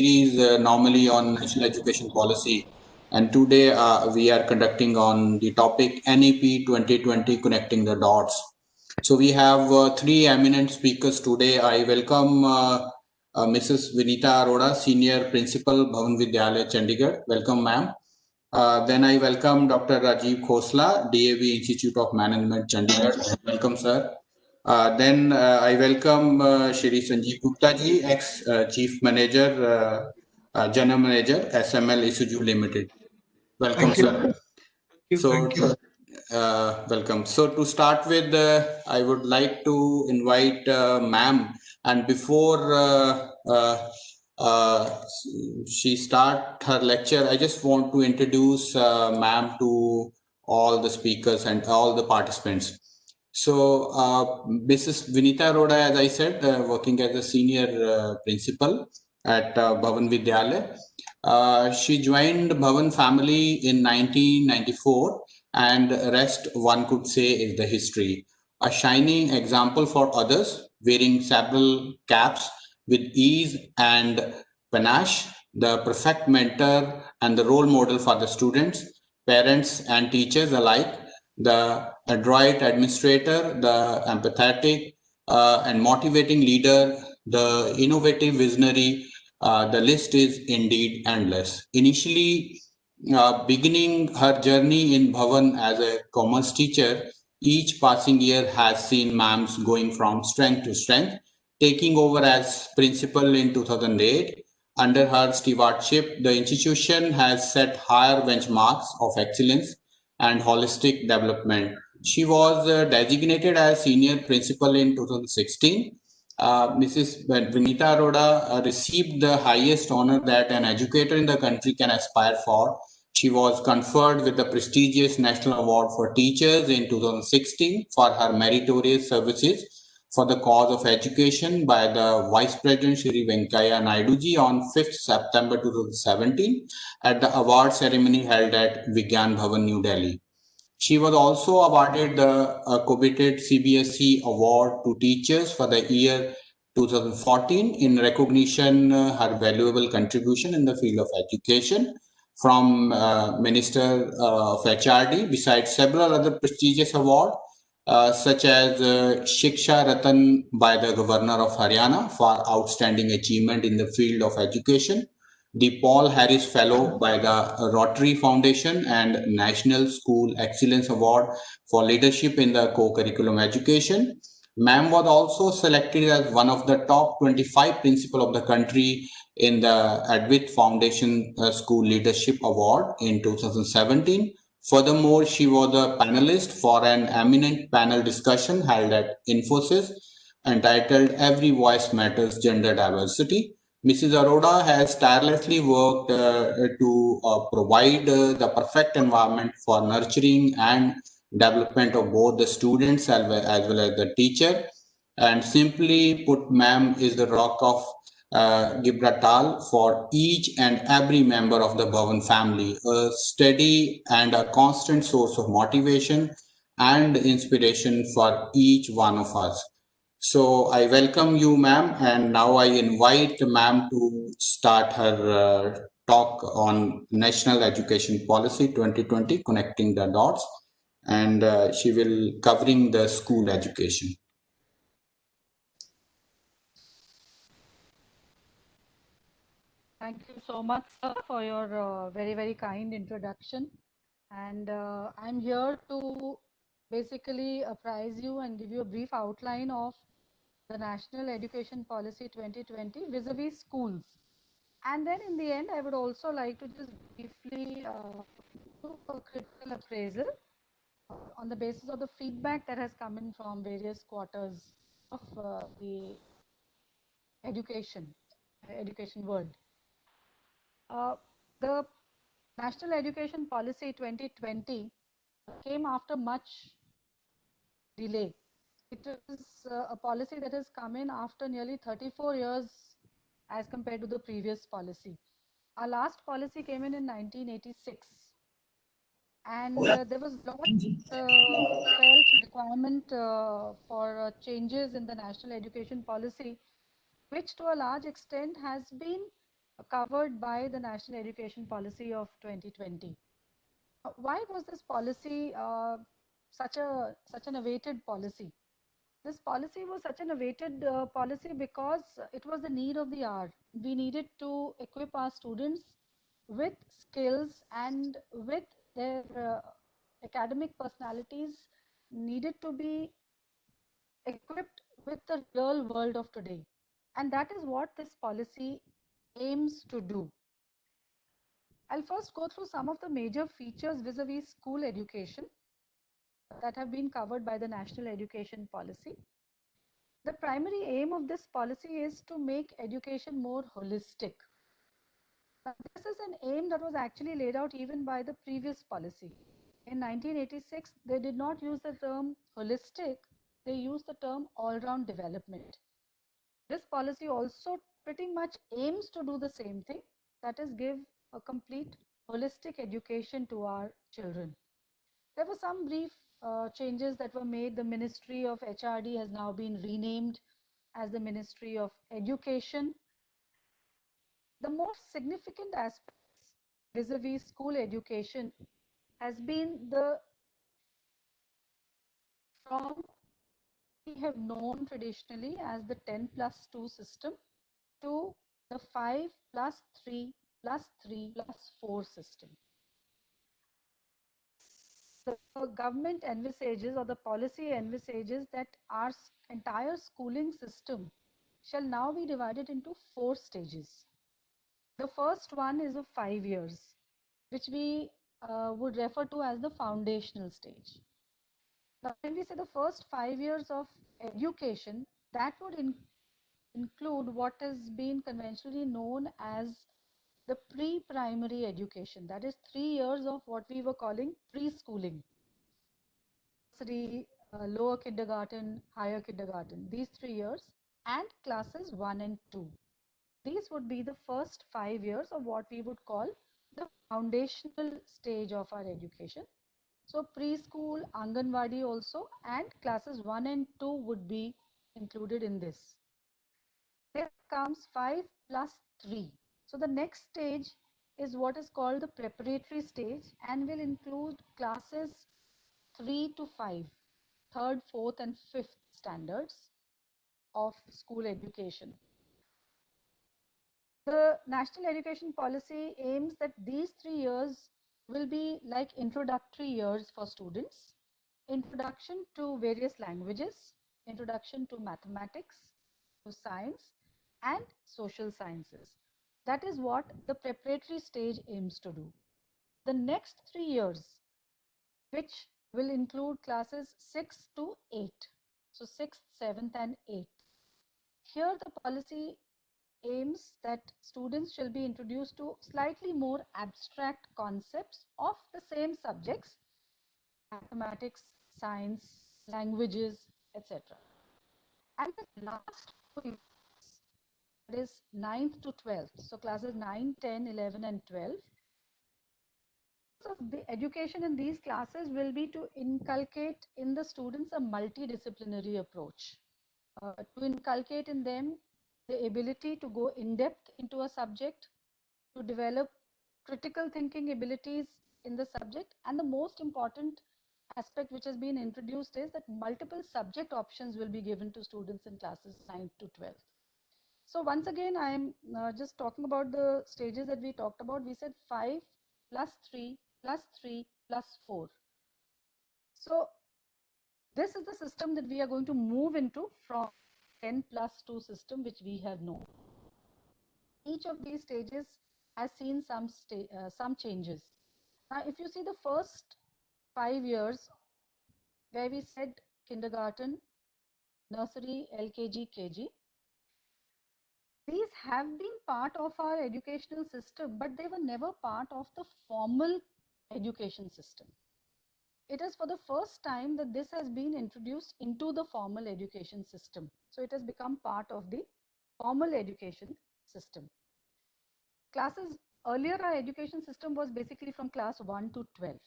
series normally on national education policy, and today we are conducting on the topic NEP 2020 connecting the dots. So we have three eminent speakers today. I welcome Mrs. Vinita Arora, Senior Principal, Bhavan Vidyalaya, Chandigarh. Welcome, ma'am. Then I welcome Dr. Rajiv Khosla, DAV Institute of Management, Chandigarh. Welcome, sir. Then I welcome Shri Sanjeev Gupta ji, ex-Chief Manager, General Manager, SML Isuzu Limited. Welcome, sir. So, welcome. So to start with, I would like to invite ma'am, and before she start her lecture, I just want to introduce ma'am to all the speakers and all the participants. So Mrs. Vinita Roda, as I said, working as a senior principal at Bhavan Vidyalaya. She joined Bhavan family in 1994, and rest one could say is the history. A shining example for others, wearing several caps with ease and panache, the perfect mentor and the role model for the students, parents and teachers alike, the adroit administrator, the empathetic and motivating leader, the innovative visionary. The list is indeed endless. Initially, beginning her journey in Bhavan as a commerce teacher, each passing year has seen ma'ams going from strength to strength, taking over as principal in 2008. Under her stewardship, the institution has set higher benchmarks of excellence and holistic development. She was designated as senior principal in 2016. Mrs. Vinita Arora received the highest honor that an educator in the country can aspire for. She was conferred with the prestigious National Award for Teachers in 2016 for her meritorious services for the cause of education by the Vice President Shri Venkaiah Naidu ji on 5th September 2017 at the award ceremony held at Vigyan Bhavan, New Delhi. She was also awarded the coveted CBSE award to teachers for the year 2014 in recognition her valuable contribution in the field of education from Minister of HRD, besides several other prestigious awards such as Shiksha Ratan by the Governor of Haryana for outstanding achievement in the field of education, the Paul Harris Fellow by the Rotary Foundation, and National School Excellence Award for leadership in the co-curriculum education. Ma'am was also selected as one of the top 25 principal of the country in the Advait Foundation School Leadership Award in 2017. Furthermore, she was a panelist for an eminent panel discussion held at Infosys entitled Every Voice Matters Gender Diversity. Mrs. Arora has tirelessly worked to provide the perfect environment for nurturing and development of both the students as well as the teacher. And simply put, ma'am is the rock of Gibraltar for each and every member of the Bhavan family, a steady and a constant source of motivation and inspiration for each one of us. So I welcome you, ma'am, and now I invite ma'am to start her talk on National Education Policy 2020, connecting the dots, and she will covering the school education. Thank you so much, sir, for your very, very kind introduction. And I'm here to basically apprise you and give you a brief outline of the National Education Policy 2020 vis-a-vis schools. And then in the end, I would also like to just briefly do a critical appraisal on the basis of the feedback that has come in from various quarters of the education world. The National Education Policy 2020 came after much delay. It is a policy that has come in after nearly 34 years as compared to the previous policy. Our last policy came in 1986, and there was lot felt requirement for changes in the national education policy, which to a large extent has been covered by the National Education Policy of 2020. Why was this policy such an awaited policy? This policy was such an awaited policy because it was the need of the hour. We needed to equip our students with skills and with their academic personalities needed to be equipped with the real world of today. And that is what this policy aims to do. I'll first go through some of the major features vis-a-vis school education that have been covered by the National Education Policy. The primary aim of this policy is to make education more holistic. Now, this is an aim that was actually laid out even by the previous policy. In 1986, they did not use the term holistic, they used the term all-round development. This policy also pretty much aims to do the same thing, that is give a complete holistic education to our children. There were some brief changes that were made. The Ministry of HRD has now been renamed as the Ministry of Education. The most significant aspects vis-a-vis school education has been the from we have known traditionally as the 10+2 system to the 5+3+3+4 system. The government envisages, or the policy envisages, that our entire schooling system shall now be divided into 4 stages. The first one is of 5 years, which we would refer to as the foundational stage. Now, when we say the first 5 years of education, that would include what has been conventionally known as the pre-primary education. That is 3 years of what we were calling preschooling. Nursery, lower kindergarten, higher kindergarten, these 3 years, and classes 1 and 2. These would be the first 5 years of what we would call the foundational stage of our education. So preschool, Anganwadi also, and classes 1 and 2 would be included in this. Then comes 5+3. So the next stage is what is called the preparatory stage and will include classes 3 to 5, third, fourth, and fifth standards of school education. The National Education Policy aims that these 3 years will be like introductory years for students. Introduction to various languages, introduction to mathematics, to science, and social sciences. That is what the preparatory stage aims to do. The next 3 years, which will include classes 6 to 8, so 6th, 7th, and 8th. Here the policy aims that students shall be introduced to slightly more abstract concepts of the same subjects, mathematics, science, languages, etc. And the last 4 years, that is 9th to 12th, so classes 9, 10, 11, and 12. So the education in these classes will be to inculcate in the students a multidisciplinary approach, to inculcate in them the ability to go in depth into a subject, to develop critical thinking abilities in the subject, and the most important aspect which has been introduced is that multiple subject options will be given to students in classes 9 to 12. So once again, I am just talking about the stages that we talked about. We said 5+3+3+4. So this is the system that we are going to move into from 10+2 system, which we have known. Each of these stages has seen some changes. Now, if you see the first 5 years, where we said kindergarten, nursery, LKG, KG, these have been part of our educational system, but they were never part of the formal education system. It is for the first time that this has been introduced into the formal education system. So it has become part of the formal education system. Classes, earlier our education system was basically from class 1 to 12.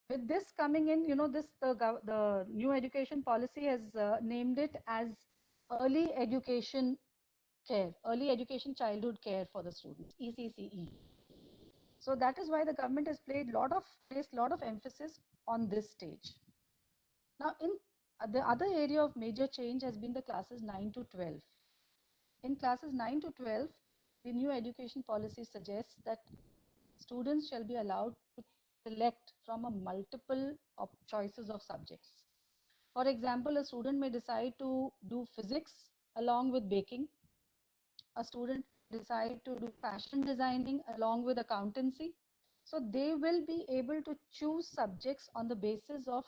With this coming in, the new education policy has named it as early education care, early education childhood care for the students, ECCE. So that is why the government has placed lot of emphasis on this stage. Now, in the other area of major change has been the classes 9 to 12. In classes 9 to 12, the new education policy suggests that students shall be allowed to select from a multiple of choices of subjects. For example, a student may decide to do physics along with baking. A student decide to do fashion designing along with accountancy. So they will be able to choose subjects on the basis of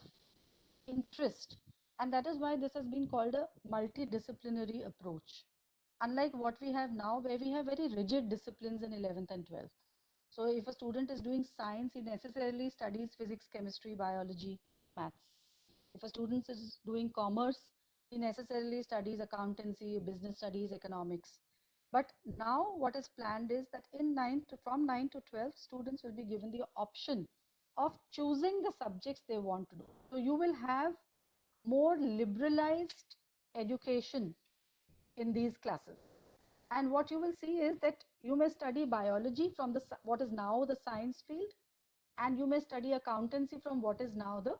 interest. And that is why this has been called a multidisciplinary approach. Unlike what we have now, where we have very rigid disciplines in 11th and 12th. So if a student is doing science, he necessarily studies physics, chemistry, biology, maths. If a student is doing commerce, he necessarily studies accountancy, business studies, economics. But now what is planned is that from 9 to 12, students will be given the option of choosing the subjects they want to do. So you will have more liberalized education in these classes. And what you will see is that you may study biology from what is now the science field, and you may study accountancy from what is now the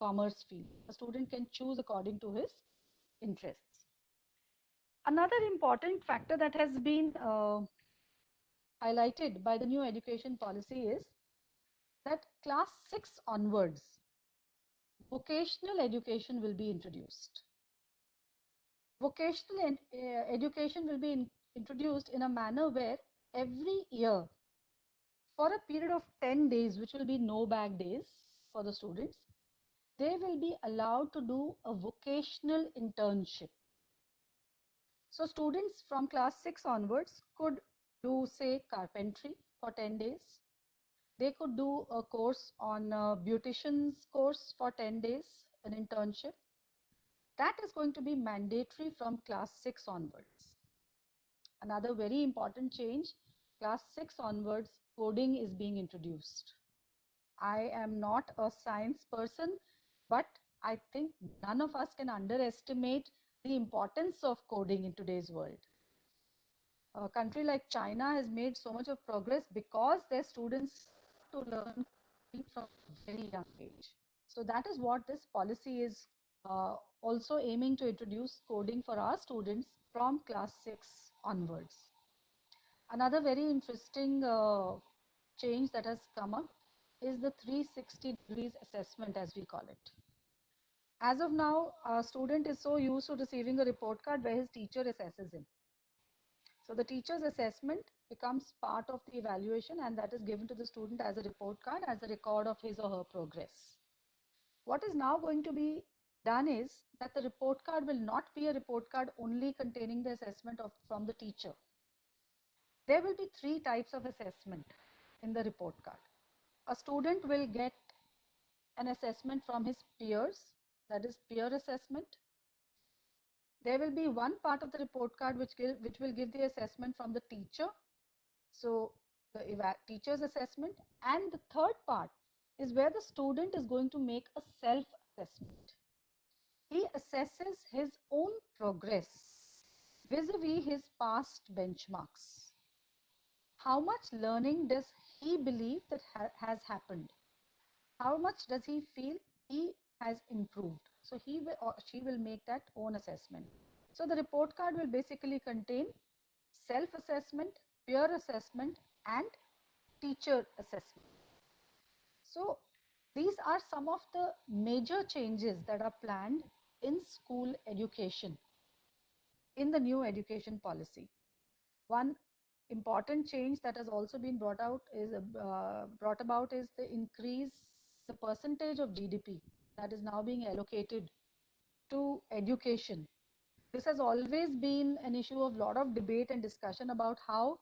commerce field. A student can choose according to his interests. Another important factor that has been highlighted by the new education policy is that class 6 onwards, vocational education will be introduced. Vocational education will be introduced in a manner where every year, for a period of 10 days, which will be no bag days for the students, they will be allowed to do a vocational internship. So students from class 6 onwards could do, say, carpentry for 10 days. They could do a course on beautician's course for 10 days, an internship. That is going to be mandatory from class 6 onwards. Another very important change, class 6 onwards, coding is being introduced. I am not a science person, but I think none of us can underestimate the importance of coding in today's world. A country like China has made so much of progress because their students to learn from a very young age. So that is what this policy is also aiming to introduce coding for our students from class 6 onwards. Another very interesting change that has come up is the 360 degrees assessment, as we call it. As of now, a student is so used to receiving a report card where his teacher assesses him. So the teacher's assessment becomes part of the evaluation, and that is given to the student as a report card, as a record of his or her progress. What is now going to be done is that the report card will not be a report card only containing the assessment from the teacher. There will be 3 types of assessment in the report card. A student will get an assessment from his peers, that is peer assessment. There will be one part of the report card which will give the assessment from the teacher, so the teacher's assessment. And the third part is where the student is going to make a self-assessment. He assesses his own progress vis-a-vis his past benchmarks. How much learning does he believe that has happened? How much does he feel he has improved? So he will, or she will make that own assessment. So the report card will basically contain self-assessment, peer assessment, and teacher assessment. So these are some of the major changes that are planned in school education in the new education policy. One important change that has also been brought about is the increase, the percentage of GDP that is now being allocated to education. This has always been an issue of lot of debate and discussion about how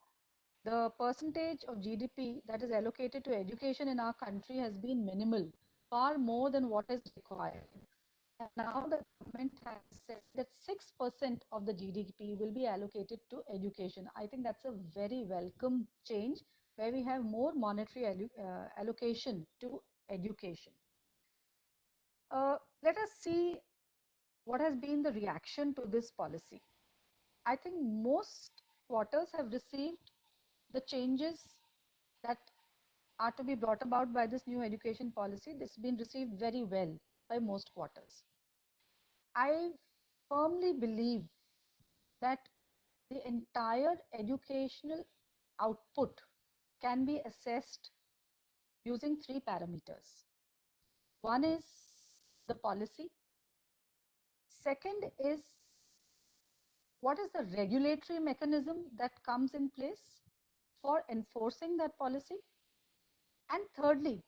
the percentage of GDP that is allocated to education in our country has been minimal, far more than what is required. And now the government has said that 6% of the GDP will be allocated to education. I think that's a very welcome change where we have more monetary allocation to education. Let us see what has been the reaction to this policy. I think most quarters have received the changes that are to be brought about by this new education policy. This has been received very well by most quarters. I firmly believe that the entire educational output can be assessed using three parameters. One is the policy. Second is what is the regulatory mechanism that comes in place for enforcing that policy? And thirdly,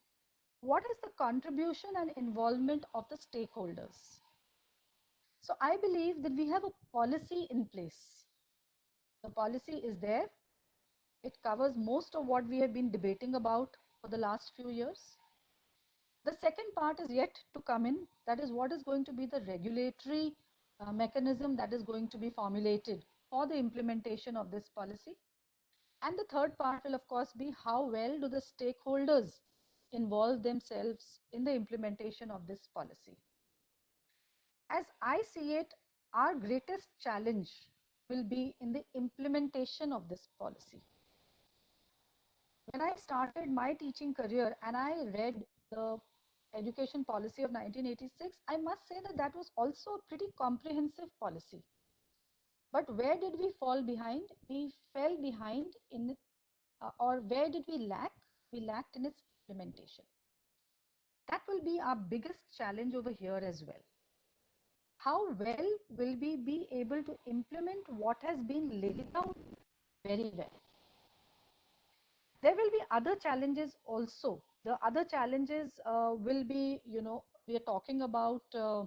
what is the contribution and involvement of the stakeholders? So I believe that we have a policy in place. The policy is there. It covers most of what we have been debating about for the last few years. The second part is yet to come in. That is what is going to be the regulatory mechanism that is going to be formulated for the implementation of this policy. And the third part will of course be how well do the stakeholders involve themselves in the implementation of this policy. As I see it, our greatest challenge will be in the implementation of this policy. When I started my teaching career and I read the education policy of 1986, I must say that that was also a pretty comprehensive policy. But where did we fall behind? We fell behind in, or where did we lack? We lacked in its implementation. That will be our biggest challenge over here as well. How well will we be able to implement what has been laid out very well? There will be other challenges also. The other challenges will be, we are talking about a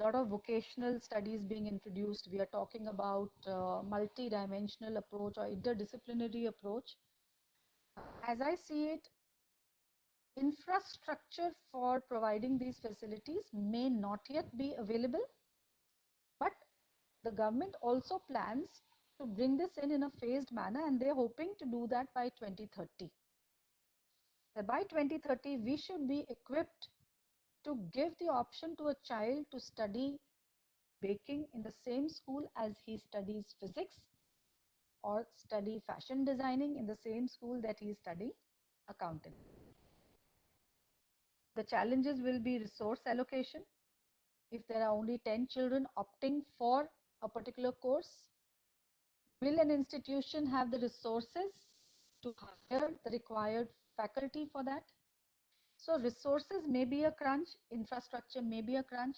lot of vocational studies being introduced. We are talking about multi-dimensional approach or interdisciplinary approach. As I see it, infrastructure for providing these facilities may not yet be available, but the government also plans to bring this in a phased manner, and they're hoping to do that by 2030. By 2030, we should be equipped to give the option to a child to study baking in the same school as he studies physics, or study fashion designing in the same school that he is studying accounting. The challenges will be resource allocation. If there are only 10 children opting for a particular course, will an institution have the resources to hire the required faculty for that? So resources may be a crunch, infrastructure may be a crunch.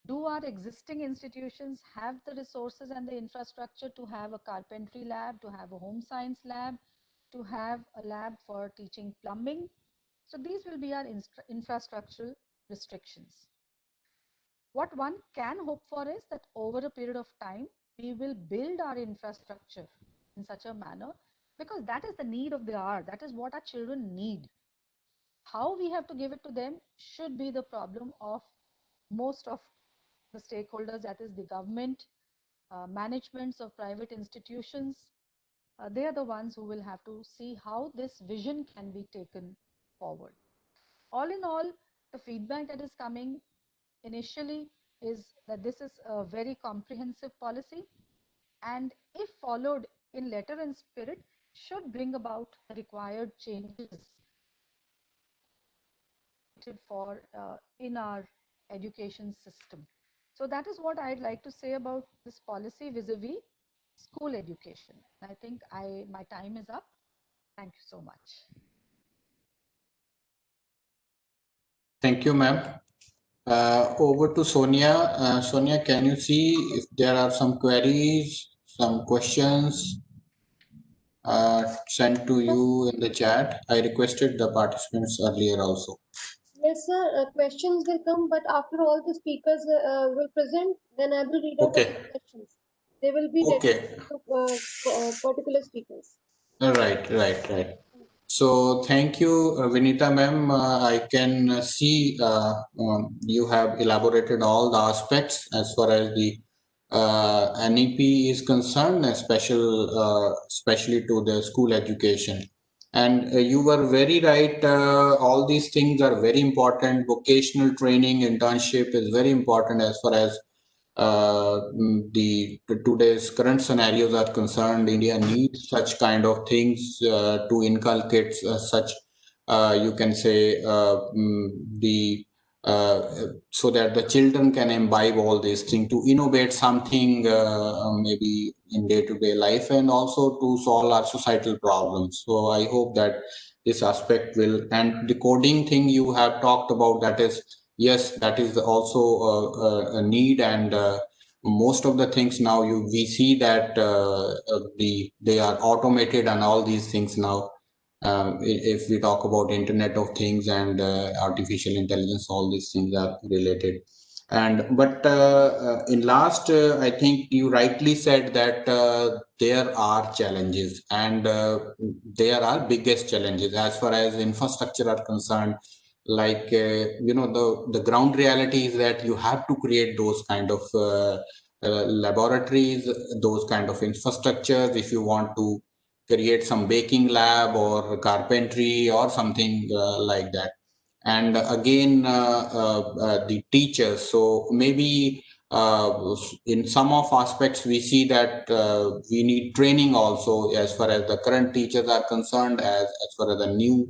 Do our existing institutions have the resources and the infrastructure to have a carpentry lab, to have a home science lab, to have a lab for teaching plumbing? So these will be our infrastructural restrictions. What one can hope for is that over a period of time, we will build our infrastructure in such a manner, because that is the need of the hour. That is what our children need. How we have to give it to them should be the problem of most of the stakeholders, that is the government, managements of private institutions. They are the ones who will have to see how this vision can be taken forward. All in all, the feedback that is coming initially is that this is a very comprehensive policy, and if followed in letter and spirit, should bring about the required changes for in our education system. So that is what I'd like to say about this policy vis-a-vis school education. I think my time is up. Thank you so much. Thank you, ma'am. Over to Sonia. Sonia, can you see if there are some queries, some questions sent to you in the chat? I requested the participants earlier also. Yes, sir. Questions will come, but after all the speakers will present, then I will read out Okay. the questions. They will be dedicated to particular speakers. Right. So thank you, Vinita ma'am. I can see you have elaborated all the aspects as far as the NEP is concerned, especially to the school education. And you were very right. All these things are very important. Vocational training, internship is very important as far as today's current scenarios are concerned, India needs such kind of things to inculcate such, you can say, so that the children can imbibe all these things to innovate something maybe in day-to-day life, and also to solve our societal problems. So I hope that this aspect will, and the coding thing you have talked about, that is, yes, that is also a need, and most of the things now we see that they are automated and all these things now. If we talk about Internet of Things and artificial intelligence, all these things are related. And but in last, I think you rightly said that there are challenges, and there are biggest challenges as far as infrastructure are concerned. Like the ground reality is that you have to create those kind of laboratories, those kind of infrastructures, if you want to create some baking lab or carpentry or something like that. And again, the teachers. So maybe in some of aspects we see that we need training also, as far as the current teachers are concerned, as far as the new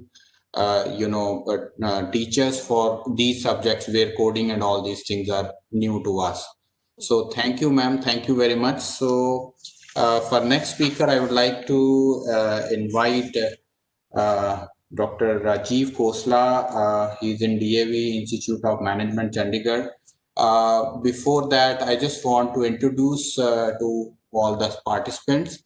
teachers for these subjects where coding and all these things are new to us. So thank you, ma'am. Thank you very much. So for next speaker, I would like to invite Dr. Rajiv Khosla. He's in DAV Institute of Management, Chandigarh. Before that, I just want to introduce to all the participants.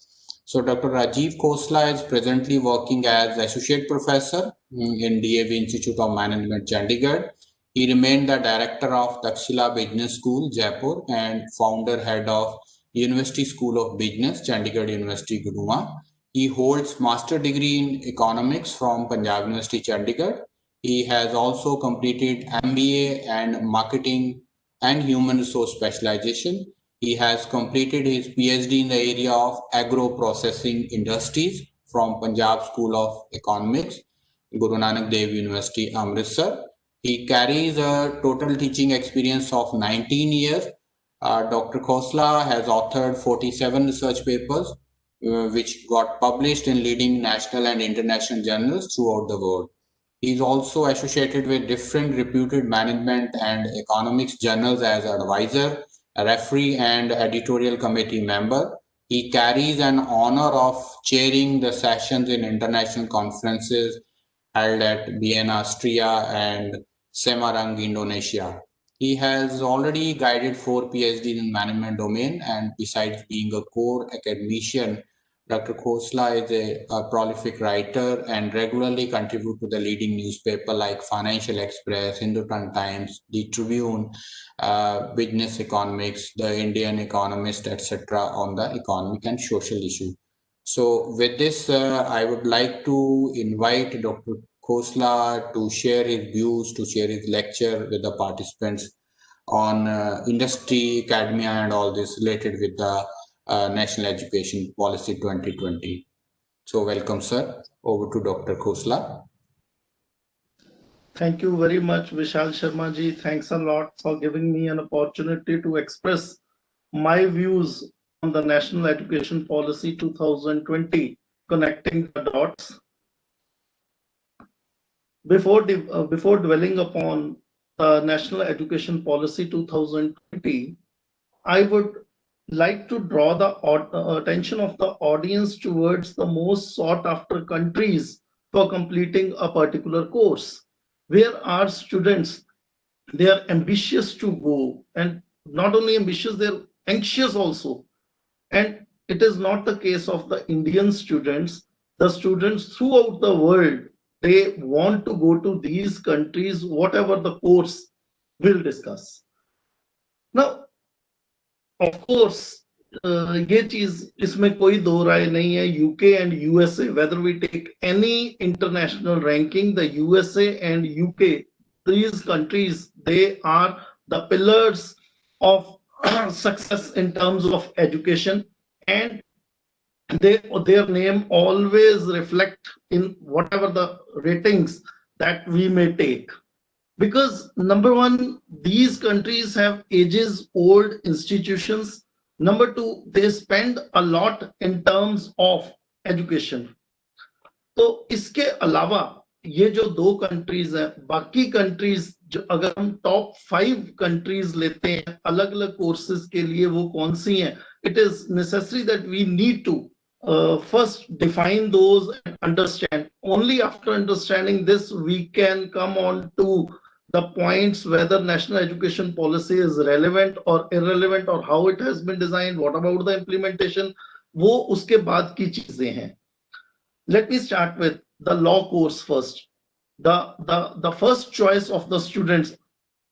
So Dr. Rajiv Khosla is presently working as Associate Professor in DAV Institute of Management, Chandigarh. He remained the Director of Takshila Business School, Jaipur, and Founder Head of University School of Business, Chandigarh University, Guruma. He holds Master Degree in Economics from Punjab University, Chandigarh. He has also completed MBA and Marketing and Human Resource Specialization. He has completed his PhD in the area of agro-processing industries from Punjab School of Economics, Guru Nanak Dev University, Amritsar. He carries a total teaching experience of 19 years. Dr. Khosla has authored 47 research papers, which got published in leading national and international journals throughout the world. He is also associated with different reputed management and economics journals as advisor, a referee, and editorial committee member. He carries an honor of chairing the sessions in international conferences held at Vienna, Austria, and Semarang, Indonesia. He has already guided 4 PhDs in management domain, and besides being a core academician, Dr. Khosla is a prolific writer and regularly contributes to the leading newspaper like Financial Express, Hindustan Times, The Tribune, Business Economics, The Indian Economist, etc. on the economic and social issue. So with this, I would like to invite Dr. Khosla to share his views, to share his lecture with the participants on industry, academia, and all this related with the National Education Policy 2020. So welcome, sir. Over to Dr. Khosla. Thank you very much, Vishal Sharma ji. Thanks a lot for giving me an opportunity to express my views on the National Education Policy 2020, connecting the dots. Before dwelling upon the National Education Policy 2020, I would like to draw the attention of the audience towards the most sought after countries for completing a particular course, where our students, they are ambitious to go, and not only ambitious, they're anxious also. And it is not the case of the Indian students. The students throughout the world, they want to go to these countries, whatever the course we'll discuss. Now, of course, ये चीज इसमें कोई दो राय नहीं है. UK and USA, whether we take any international ranking, the USA and UK, these countries, they are the pillars of success in terms of education, and their name always reflect in whatever the ratings that we may take. Because number one, these countries have ages old institutions. Number two, they spend a lot in terms of education. तो इसके अलावा ये जो दो countries हैं, बाकी countries जो अगर हम टॉप 5 कंट्रीज लेते हैं अलग अलग कोर्सेज के लिए, वो कौन सी हैं? It is necessary that we need to first define those and understand. Only after understanding this we can come on to the points whether national education policy is relevant or irrelevant, or how it has been designed, what about the implementation. वो उसके बाद की चीजें हैं. Let me start with the law course first. The first choice of the students,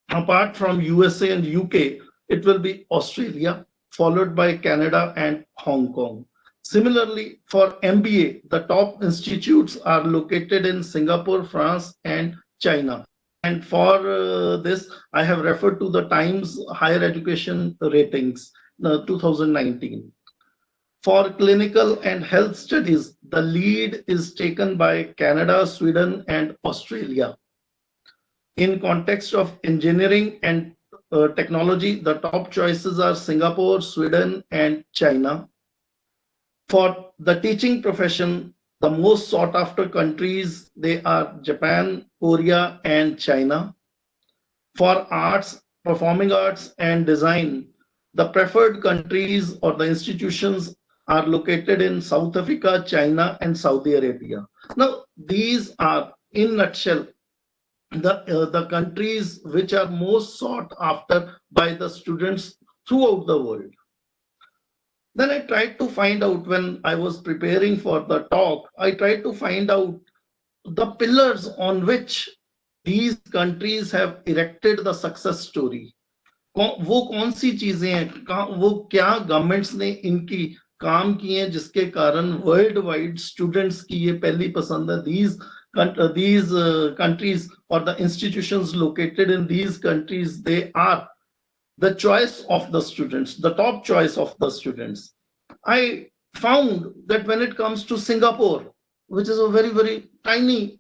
apart from USA and UK, it will be Australia, followed by Canada and Hong Kong. Similarly, for MBA, the top institutes are located in Singapore, France, and China. And for this, I have referred to the Times Higher Education Ratings 2019. For clinical and health studies, the lead is taken by Canada, Sweden, and Australia. In context of engineering and technology, the top choices are Singapore, Sweden, and China. For the teaching profession, the most sought after countries, they are Japan, Korea, and China. For arts, performing arts, and design, the preferred countries or the institutions are located in South Africa, China, and Saudi Arabia. Now, these are, in nutshell, the countries which are most sought after by the students throughout the world. Then I tried to find out, when I was preparing for the talk, I tried to find out the pillars on which these countries have erected the success story. वो कौन सी चीजें हैं, वो क्या governments ने इनकी काम किए हैं जिसके कारण वर्ल्ड वाइड स्टूडेंट्स की ये पहली पसंद है. These countries or the institutions located in these countries, they are the choice of the students, the top choice of the students. I found that when it comes to Singapore, which is a very, very tiny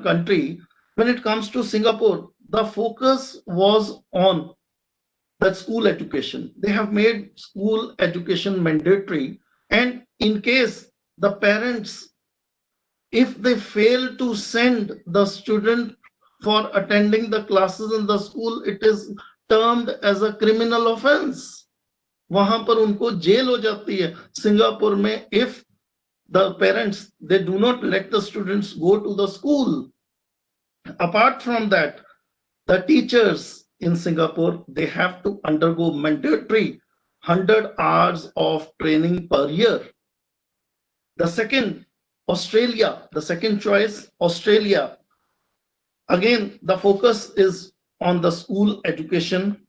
country, when it comes to Singapore, the focus was on the school education. They have made school education mandatory, and in case the parents, if they fail to send the student for attending the classes in the school, it is termed as a criminal offense. वहां पर उनको jail हो जाती है Singapore में if the parents, they do not let the students go to the school. Apart from that, the teachers in Singapore, they have to undergo mandatory 100 hours of training per year. The second, Australia, the second choice, Australia. Again, the focus is on the school education.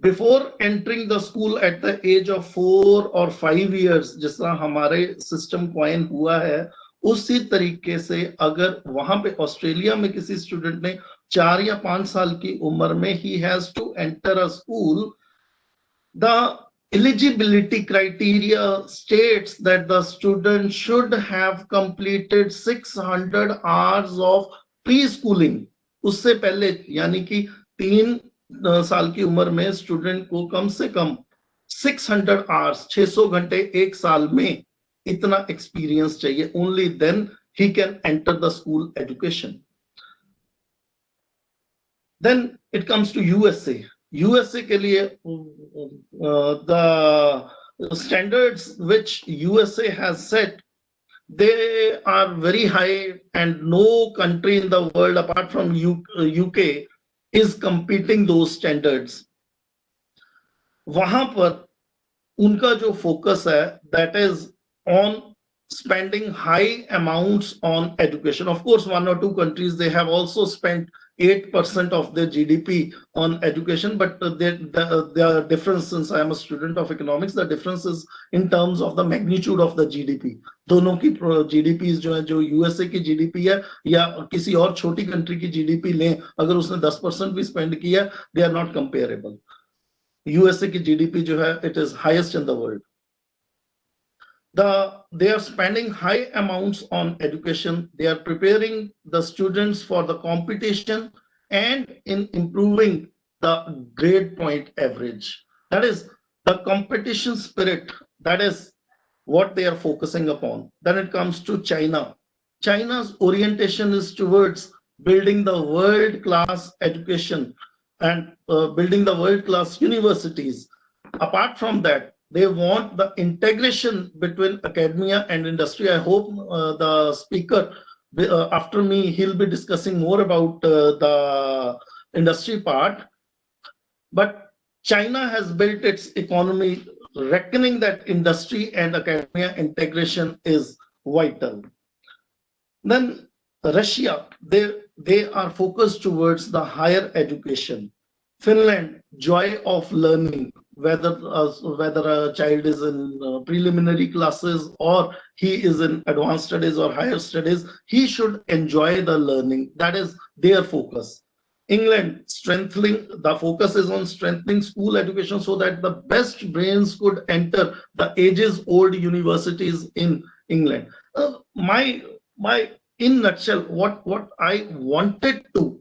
Before entering the school at the age of 4 or 5 years, जिस तरह हमारे system coin हुआ है, उसी तरीके से अगर वहां पे ऑस्ट्रेलिया में किसी स्टूडेंट ने 4 या 5 साल की उम्र में he has to enter a school, the eligibility criteria states that the student should have completed 600 hours of preschooling. उससे पहले यानी कि 3 साल की उम्र में स्टूडेंट को कम से कम 600 hours, 600 घंटे एक साल में इतना एक्सपीरियंस चाहिए. Only then he can enter the school education. Then it comes to USA. USA के लिए the standards which USA has set, they are very high, and no country in the world apart from UK is competing those standards. वहां पर उनका जो focus है, that is on spending high amounts on education. Of course, 1 or 2 countries, they have also spent 8% of their GDP on education, but the difference, since I am a student of economics, the difference is in terms of the magnitude of the GDP. दोनों की GDPs जो है, जो USA की GDP है या किसी और छोटी कंट्री की GDP लें, अगर उसने 10% भी spend किया, they are not comparable. USA की GDP जो है, it is highest in the world. They are spending high amounts on education. They are preparing the students for the competition, and in improving the grade point average. That is the competition spirit. That is what they are focusing upon. Then it comes to China. China's orientation is towards building the world-class education and building the world-class universities. Apart from that, they want the integration between academia and industry. I hope the speaker after me, he'll be discussing more about the industry part. But China has built its economy reckoning that industry and academia integration is vital. Then Russia, they are focused towards the higher education. Finland, joy of learning, whether a child is in preliminary classes or he is in advanced studies or higher studies, he should enjoy the learning. That is their focus. England, strengthening, the focus is on strengthening school education so that the best brains could enter the ages-old universities in England. In nutshell, what I wanted to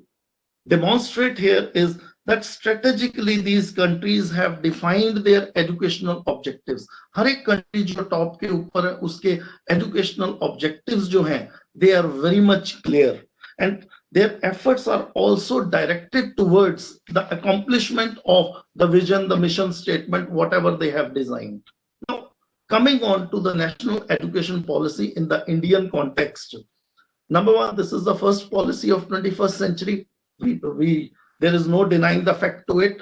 demonstrate here is that strategically these countries have defined their educational objectives. हर एक country जो top के ऊपर है, उसके educational objectives जो हैं, they are very much clear, and their efforts are also directed towards the accomplishment of the vision, the mission statement, whatever they have designed. Now, coming on to the national education policy in the Indian context. Number one, this is the first policy of 21st century. There is no denying the fact to it.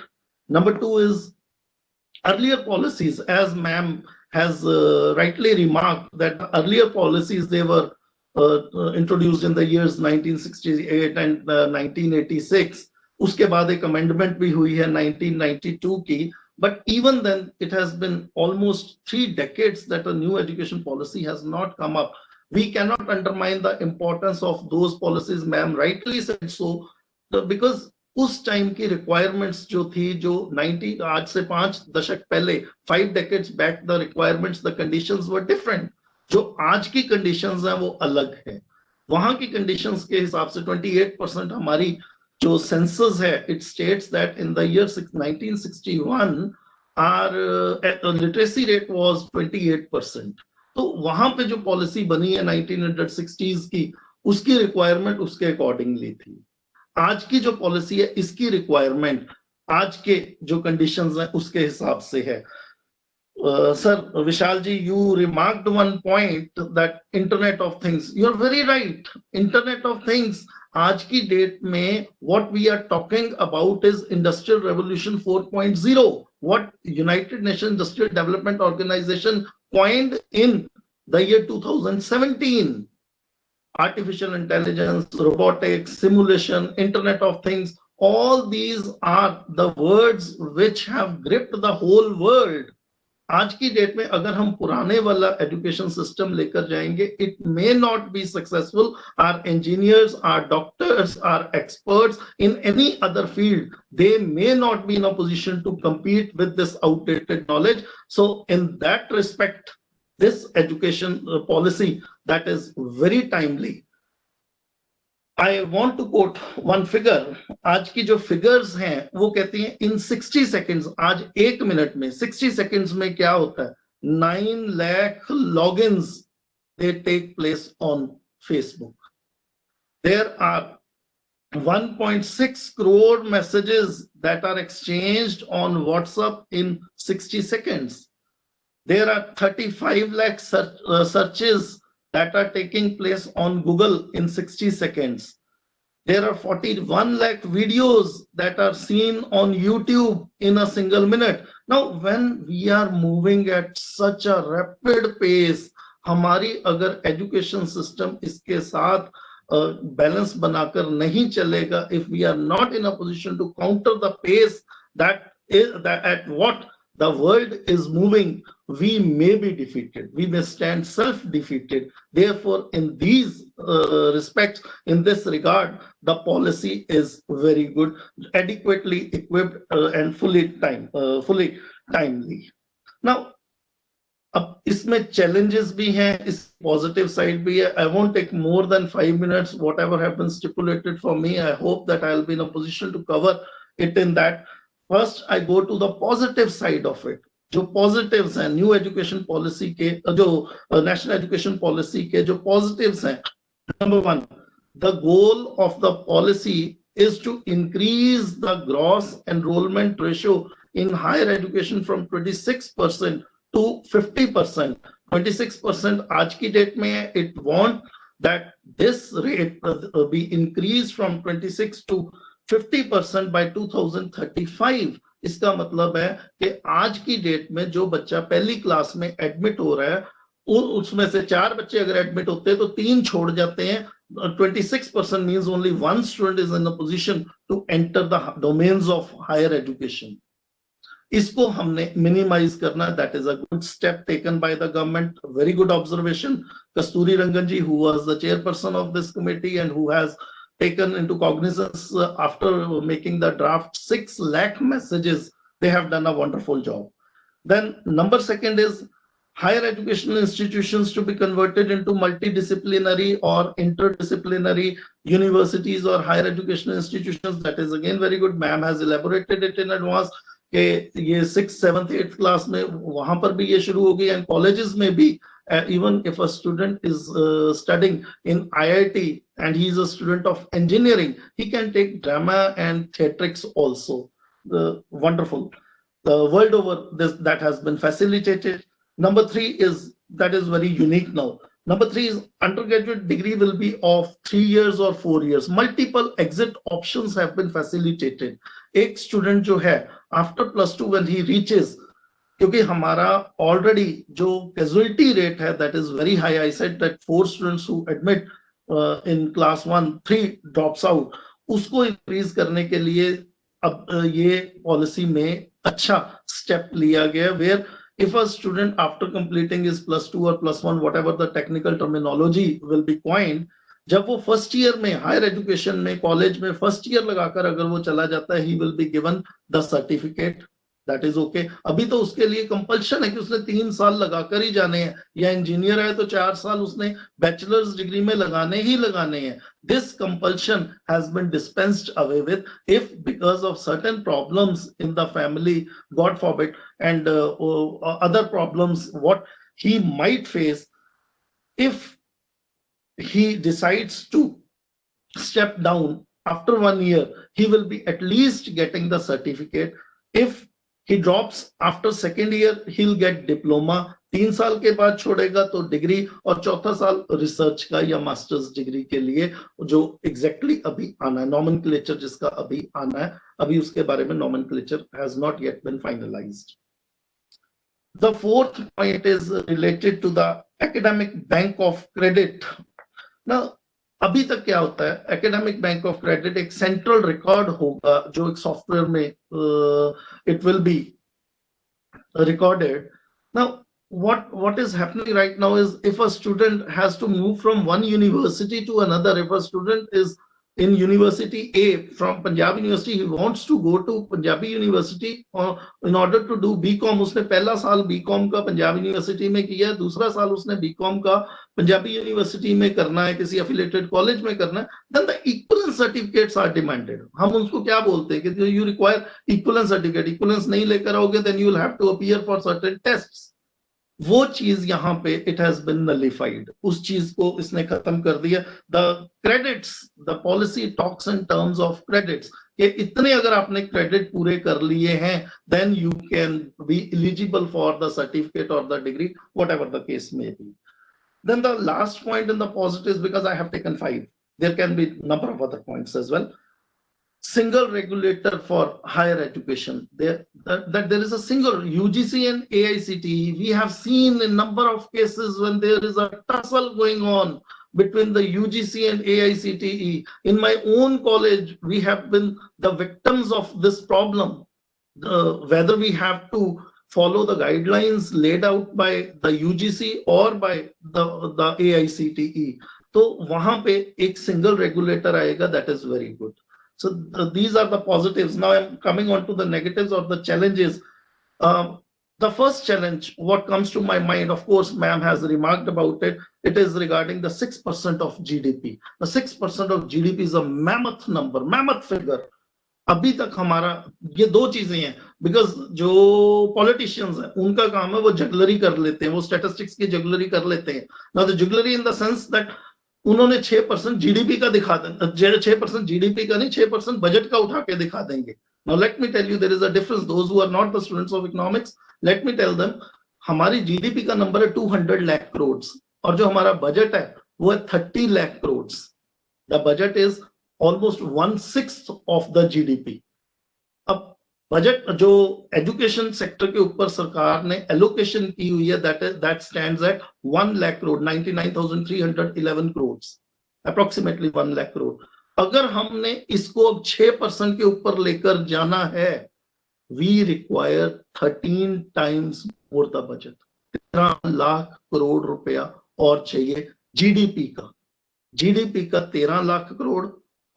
Number two is earlier policies, as ma'am has rightly remarked, that earlier policies, they were introduced in the years 1968 and 1986. उसके बाद एक amendment भी हुई है 1992 की. But even then, it has been almost 3 decades that a new education policy has not come up. We cannot undermine the importance of those policies, ma'am rightly said so, because उस time की requirements जो थी, जो 90 आज से 5 दशक पहले 5 decades back, the requirements, the conditions were different. जो आज की conditions हैं वो अलग है. वहां की conditions के हिसाब से 28% हमारी जो census है, it states that in the year 1961 our literacy rate was 28%. तो वहां पे जो पॉलिसी बनी है 1960s की, उसकी रिक्वायरमेंट उसके अकॉर्डिंगली थी. आज की जो पॉलिसी है, इसकी रिक्वायरमेंट आज के जो कंडीशंस हैं उसके हिसाब से है. Sir Vishal ji, you remarked one point that Internet of Things. You are very right. Internet of Things आज की डेट में what we are talking about is Industrial Revolution 4.0. What United Nations Industrial Development Organization coined in the year 2017. Artificial intelligence, robotics, simulation, Internet of Things, all these are the words which have gripped the whole world. आज की date में अगर हम पुराने वाला education system लेकर जाएंगे, it may not be successful. Our engineers, our doctors, our experts in any other field, they may not be in a position to compete with this outdated knowledge. So in that respect, this education policy, that is very timely. I want to quote one figure. आज की जो figures हैं वो कहती हैं in 60 seconds, आज 1 minute में 60 seconds में क्या होता है, 9 lakh logins they take place on Facebook. There are 1.6 crore messages that are exchanged on WhatsApp in 60 seconds. There are 35 lakh searches that are taking place on Google in 60 seconds. There are 41 lakh videos that are seen on YouTube in a single minute. Now, when we are moving at such a rapid pace, हमारी अगर education system इसके साथ balance बनाकर नहीं चलेगा, if we are not in a position to counter the pace that at what the world is moving, we may be defeated. We may stand self-defeated. Therefore, in these respects, in this regard, the policy is very good, adequately equipped and fully timely. Now, अब इसमें challenges भी हैं, इस positive side भी है. I won't take more than 5 minutes. Whatever has been stipulated for me, I hope that I'll be in a position to cover it in that. First, I go to the positive side of it. जो positives हैं, new education policy के, जो national education policy के जो positives हैं. Number one, the goal of the policy is to increase the gross enrollment ratio in higher education from 26% to 50%. 26% आज की date में है. It want that this rate be increased from 26 to 50% by 2035. इसका मतलब है कि आज की डेट में जो बच्चा पहली क्लास में एडमिट हो रहा है, उसमें से 4 बच्चे अगर एडमिट होते हैं तो 3 छोड़ जाते हैं. 26% means only one student is in a position to enter the domains of higher education. इसको हमने मिनिमाइज करना. That is a good step taken by the government. Very good observation. Kasturi Rangan ji, who was the chairperson of this committee and who has taken into cognizance after making the draft 6 lakh messages, they have done a wonderful job. Then number second is higher educational institutions to be converted into multidisciplinary or interdisciplinary universities or higher educational institutions. That is again very good. Ma'am has elaborated it in advance कि ये 6th 7th 8th class में वहां पर भी ये शुरू हो गई. एंड कॉलेजेस में भी even if a student is studying in IIT and he is a student of engineering, he can take drama and theatrics also. Wonderful. The world over, that has been facilitated. Number 3 is, that is very unique now. Number 3 is undergraduate degree will be of 3 years or 4 years. Multiple exit options have been facilitated. एक student जो है after +2 when he reaches, क्योंकि हमारा already जो casualty rate है that is very high. I said that 4 students who admit in class 1, 3 drops out. उसको increase करने के लिए अब ये policy में अच्छा step लिया गया, where if a student after completing his +2 or +1, whatever the technical terminology will be coined, जब वो फर्स्ट ईयर में हायर एजुकेशन में कॉलेज में फर्स्ट ईयर लगाकर अगर वो चला जाता है, he will be given the certificate. That is okay. अभी तो उसके लिए कंपल्शन है कि उसने 3 साल लगाकर ही जाने हैं, या इंजीनियर है तो 4 साल उसने बैचलर्स डिग्री में लगाने ही लगाने हैं. This compulsion has been dispensed away with if because of certain problems in the family, God forbid, and other problems what he might face, if he decides to step down after 1 year, he will be at least getting the certificate. If he drops after second year, he'll get diploma. 3 साल के बाद छोड़ेगा तो degree, और चौथा साल research का या मास्टर्स डिग्री के लिए जो एग्जैक्टली अभी आना है, नॉमेनक्लेचर जिसका अभी आना है, अभी उसके बारे में nomenclature has not yet been finalised. The fourth point is related to the academic bank of credit. Now, अभी तक क्या होता है, एकेडमिक बैंक ऑफ क्रेडिट एक सेंट्रल रिकॉर्ड होगा जो एक सॉफ्टवेयर में it will be recorded. Now what is happening right now is if a student has to move from one university to another, if a student is in University A from Punjab University, he wants to go to Punjabi University in order to do BCom. उसने पहला साल BCom का Punjab university में किया, दूसरा साल उसने BCom का पंजाबी यूनिवर्सिटी में करना है, किसी एफिलिएटेड कॉलेज में करना है, then the equivalence certificates are demanded. हम उसको क्या बोलते हैं कि you require equivalence certificate. Equivalence नहीं लेकर आओगे then you will have to appear for certain tests. वो चीज यहाँ पे it has been nullified. उस चीज को इसने खत्म कर दिया. The credits, the policy talks in terms of credits. कि इतने अगर आपने क्रेडिट पूरे कर लिए हैं, then you can be eligible for the certificate or the degree, whatever the case may be. Then the last point in the positives, because I have taken 5, there can be number of other points as well. Single regulator for higher education. That there is a single UGC and AICTE. We have seen a number of cases when there is a tussle going on between the UGC and AICTE. In my own college, we have been the victims of this problem. Whether we have to follow the guidelines laid out by the UGC or by the AICTE. तो वहां पे एक single regulator आएगा, that is very good. So these are the positives. Now I'm coming on to the negatives or the challenges. the first challenge, what comes to my mind, of course, ma'am has remarked about it, it is regarding the 6% of GDP. The 6% of GDP is a mammoth number, mammoth figure. अभी तक हमारा ये दो चीजें हैं, because जो politicians हैं उनका काम है वो जगलरी कर लेते हैं, वो स्टैटिस्टिक्स की जगलरी कर लेते हैं. Now the jugglery in the sense that उन्होंने 6% जीडीपी का दिखा दें, 6% जीडीपी का नहीं, 6% बजट का उठा के दिखा देंगे. Now let me tell you there is a difference. Those who are not the students of economics, let me tell them, हमारी जीडीपी का नंबर है 200 लाख करोड़ और जो हमारा बजट है वो है 30 lakh crore. The budget is almost 1/6 of the GDP. अब बजट जो एजुकेशन सेक्टर के ऊपर सरकार ने एलोकेशन की हुई है that stands eight 1 lakh crore, 99,311 crore, approximately 1 lakh crore. अगर हमने इसको अब 6% के ऊपर लेकर जाना है, we require 13 times more the budget. 13 lakh crore रुपया और चाहिए जीडीपी का. जीडीपी का 13 लाख करोड़,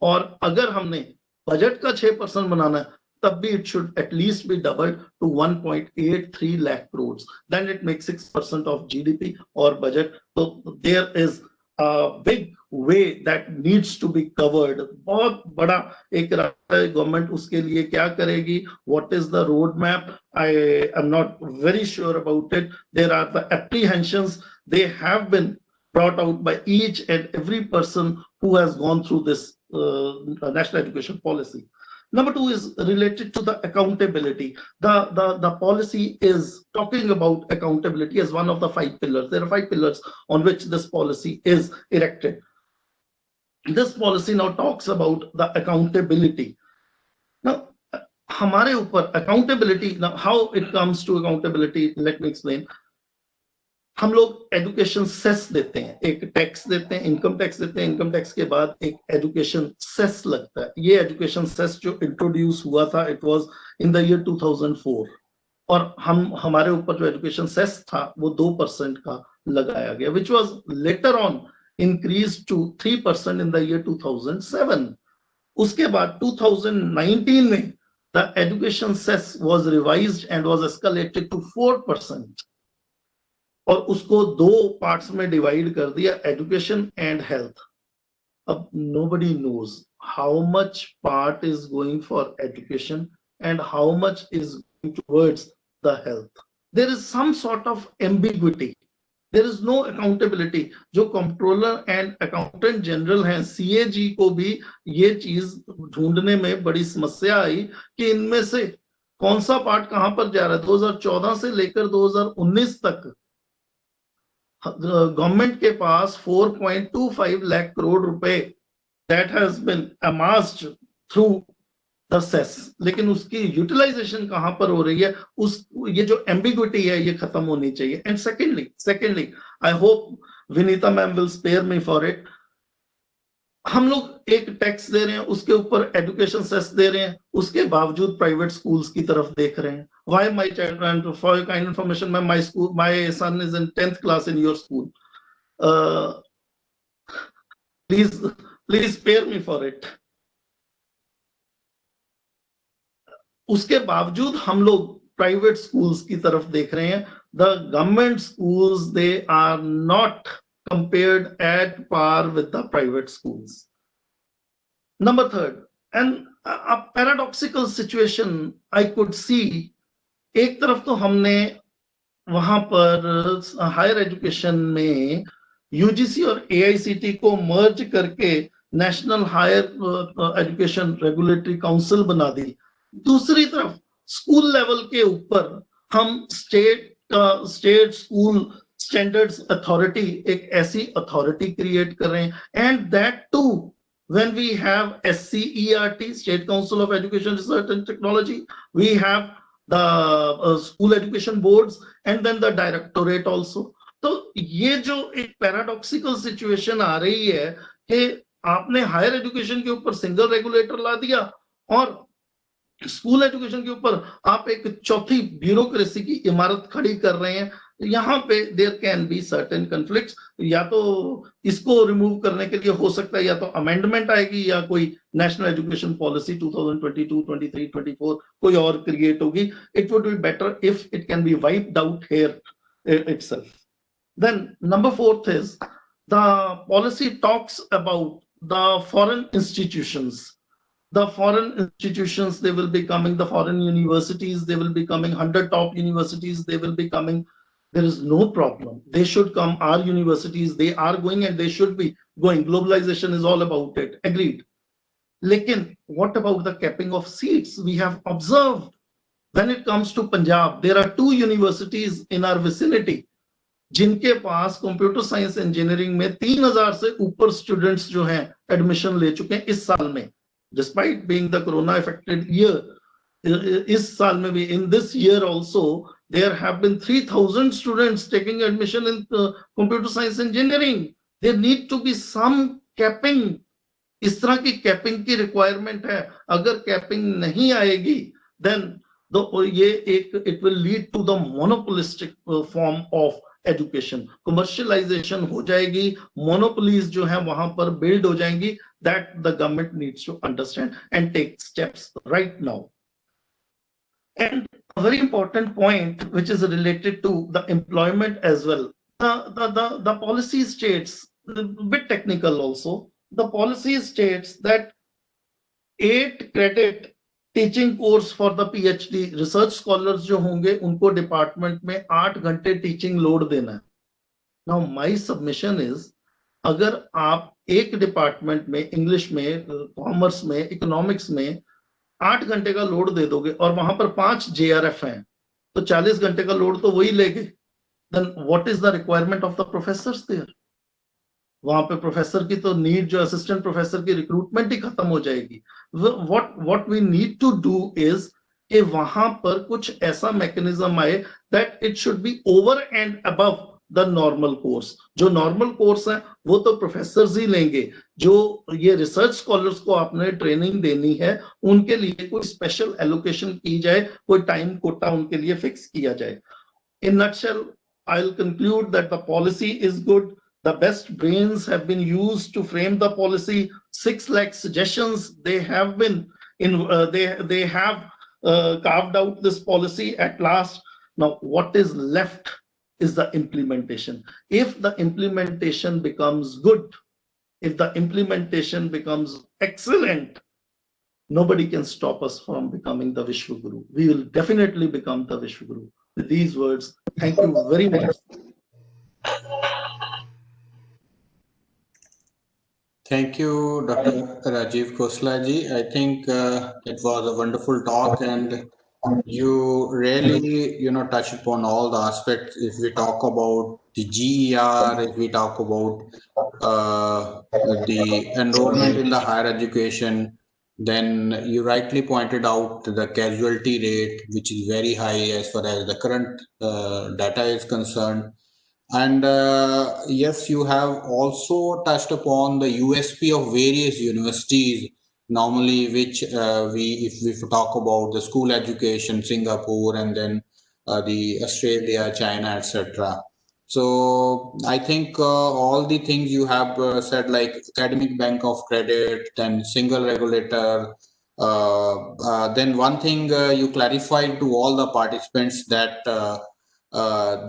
और अगर हमने बजट का 6% बनाना है तब भी it should at least be double to 1.83 lakh crore. Then it makes 6% of GDP और बजट. तो there is big way that needs to be covered. बहुत बड़ा एक गवर्नमेंट उसके लिए क्या करेगी, what is the road map, I am not very sure about it. There are the apprehensions, they have been brought out by each and every person who has gone through this national education policy. Number 2 is related to the accountability. The policy is talking about accountability as one of the 5 pillars. There are 5 pillars on which this policy is erected. This policy now talks about the accountability. Now, हमारे ऊपर accountability, now how it comes to accountability, let me explain. हम लोग education cess देते हैं, एक tax देते हैं, income tax देते हैं, इनकम टैक्स के बाद एक एजुकेशन सेस लगता है. ये एजुकेशन सेस जो इंट्रोड्यूस हुआ था, it was in the year 2004, और हमारे ऊपर जो एजुकेशन सेस था वो 2% का लगाया गया, which was later on increase to 3% in the year 2007. उसके बाद 2019 में the education cess was revised and was escalated to 4%, और उसको 2 पार्ट्स में डिवाइड कर दिया, एजुकेशन एंड हेल्थ. अब nobody knows how much part is going for education and how much is going towards the health. There is some sort of ambiguity. There is no accountability. जो controller and accountant general हैं, CAG को भी ये चीज ढूंढने में बड़ी समस्या आई कि इनमें से कौन सा पार्ट कहां पर जा रहा है. 2014 से लेकर 2019 तक गवर्नमेंट के पास 4.25 लाख करोड़ रुपए that has been amassed through the cess, लेकिन उसकी यूटिलाइजेशन कहां पर हो रही है, ये जो एम्बिग्विटी है ये खत्म होनी चाहिए. And secondly I hope Vinita ma'am will spare me for it. हम लोग एक टैक्स दे रहे हैं, उसके ऊपर एजुकेशन सेस दे रहे हैं, उसके बावजूद प्राइवेट स्कूल्स की तरफ देख रहे हैं. Why my child, and for your kind information, my son is in 10th class in your school. Please spare me for it. उसके बावजूद हम लोग प्राइवेट स्कूल्स की तरफ देख रहे हैं. The government schools, they are not compared at par with the private schools. Number 3, and a paradoxical situation I could see. एक तरफ तो हमने वहां पर हायर एजुकेशन में यूजीसी और एआईसीटी को मर्ज करके national higher education regulatory council बना दी. दूसरी तरफ स्कूल लेवल के ऊपर हम स्टेट स्कूल स्टैंडर्ड्स अथॉरिटी, एक ऐसी अथॉरिटी क्रिएट कर रहे हैं, and that too when we have SCERT, State Council of Education Research and Technology, we have the school education boards and then the directorate also. तो ये जो एक paradoxical situation आ रही है कि आपने हायर एजुकेशन के ऊपर सिंगल रेगुलेटर ला दिया और स्कूल एजुकेशन के ऊपर आप एक चौथी ब्यूरोक्रेसी की इमारत खड़ी कर रहे हैं. यहाँ पे there can be certain conflicts, या तो इसको रिमूव करने के लिए हो सकता है या तो अमेंडमेंट आएगी या कोई नेशनल एजुकेशन पॉलिसी 2022, 23, 24 कोई और क्रिएट होगी. It would be better if it can be wiped out here itself. Then number 4th is the policy talks about the foreign institutions. The foreign institutions, they will be coming, the foreign universities, they will be coming, 100 top universities, they will be coming. There is no problem. They should come. Our universities, they are going and they should be going. Globalization is all about it. Agreed. Lekin, what about the capping of seats? We have observed when it comes to Punjab, there are 2 universities in our vicinity जिनके पास computer science engineering में 3000 से ऊपर students जो हैं admission ले चुके हैं इस साल में, despite being the corona affected year. इस साल में भी, in this year also, there have been 3000 students taking admission in computer science engineering. There need to be some capping. इस तरह की कैपिंग की रिक्वायरमेंट है. अगर कैपिंग नहीं आएगी देन ये एक, it will lead to the monopolistic form of education. Commercialisation हो जाएगी, मोनोपोलीज जो है वहां पर बिल्ड हो जाएंगी. That the government needs to understand and take steps right now. And a very important point which is related to the employment as well. The policy states, a bit technical also, the policy states that 8 credit teaching course for the PhD research scholars जो होंगे उनको department में 8 घंटे teaching load देना है. Now my submission is, अगर आप एक डिपार्टमेंट में इंग्लिश में, कॉमर्स में, इकोनॉमिक्स में 8 घंटे का लोड दे दोगे और वहां पर 5 जेआरएफ हैं तो 40 घंटे का लोड तो वही लेंगे. Then what is the requirement of the professors there? वहां पे प्रोफेसर की तो नीड, जो असिस्टेंट प्रोफेसर की रिक्रूटमेंट ही खत्म हो जाएगी. What we need to do is कि वहां पर कुछ ऐसा मैकेनिज्म आए that it should be over and above the normal course. जो नॉर्मल कोर्स है वो तो प्रोफेसर्स ही लेंगे. जो ये रिसर्च स्कॉलर्स को आपने ट्रेनिंग देनी है उनके लिए कोई स्पेशल एलोकेशन की जाए, कोई टाइम कोटा उनके लिए फिक्स किया जाए. In nutshell I will conclude that the policy is good. The best brains have been used to frame the policy. 6 lakh suggestions they have been in. They have carved out this policy at last. Now, what is left is the implementation. If the implementation becomes good, if the implementation becomes excellent, nobody can stop us from becoming the Vishwaguru. We will definitely become the Vishwaguru. With these words, thank you very much. Thank you, Dr. Rajiv Khosla ji. I think it was a wonderful talk, and you really, touch upon all the aspects. If we talk about the GER, if we talk about the enrollment in the higher education, then you rightly pointed out the casualty rate, which is very high as far as the current data is concerned. And yes, you have also touched upon the USP of various universities, normally which if we talk about the school education, Singapore, and then the Australia, China, etc. So I think all the things you have said, like academic bank of credit, then single regulator, then one thing you clarified to all the participants that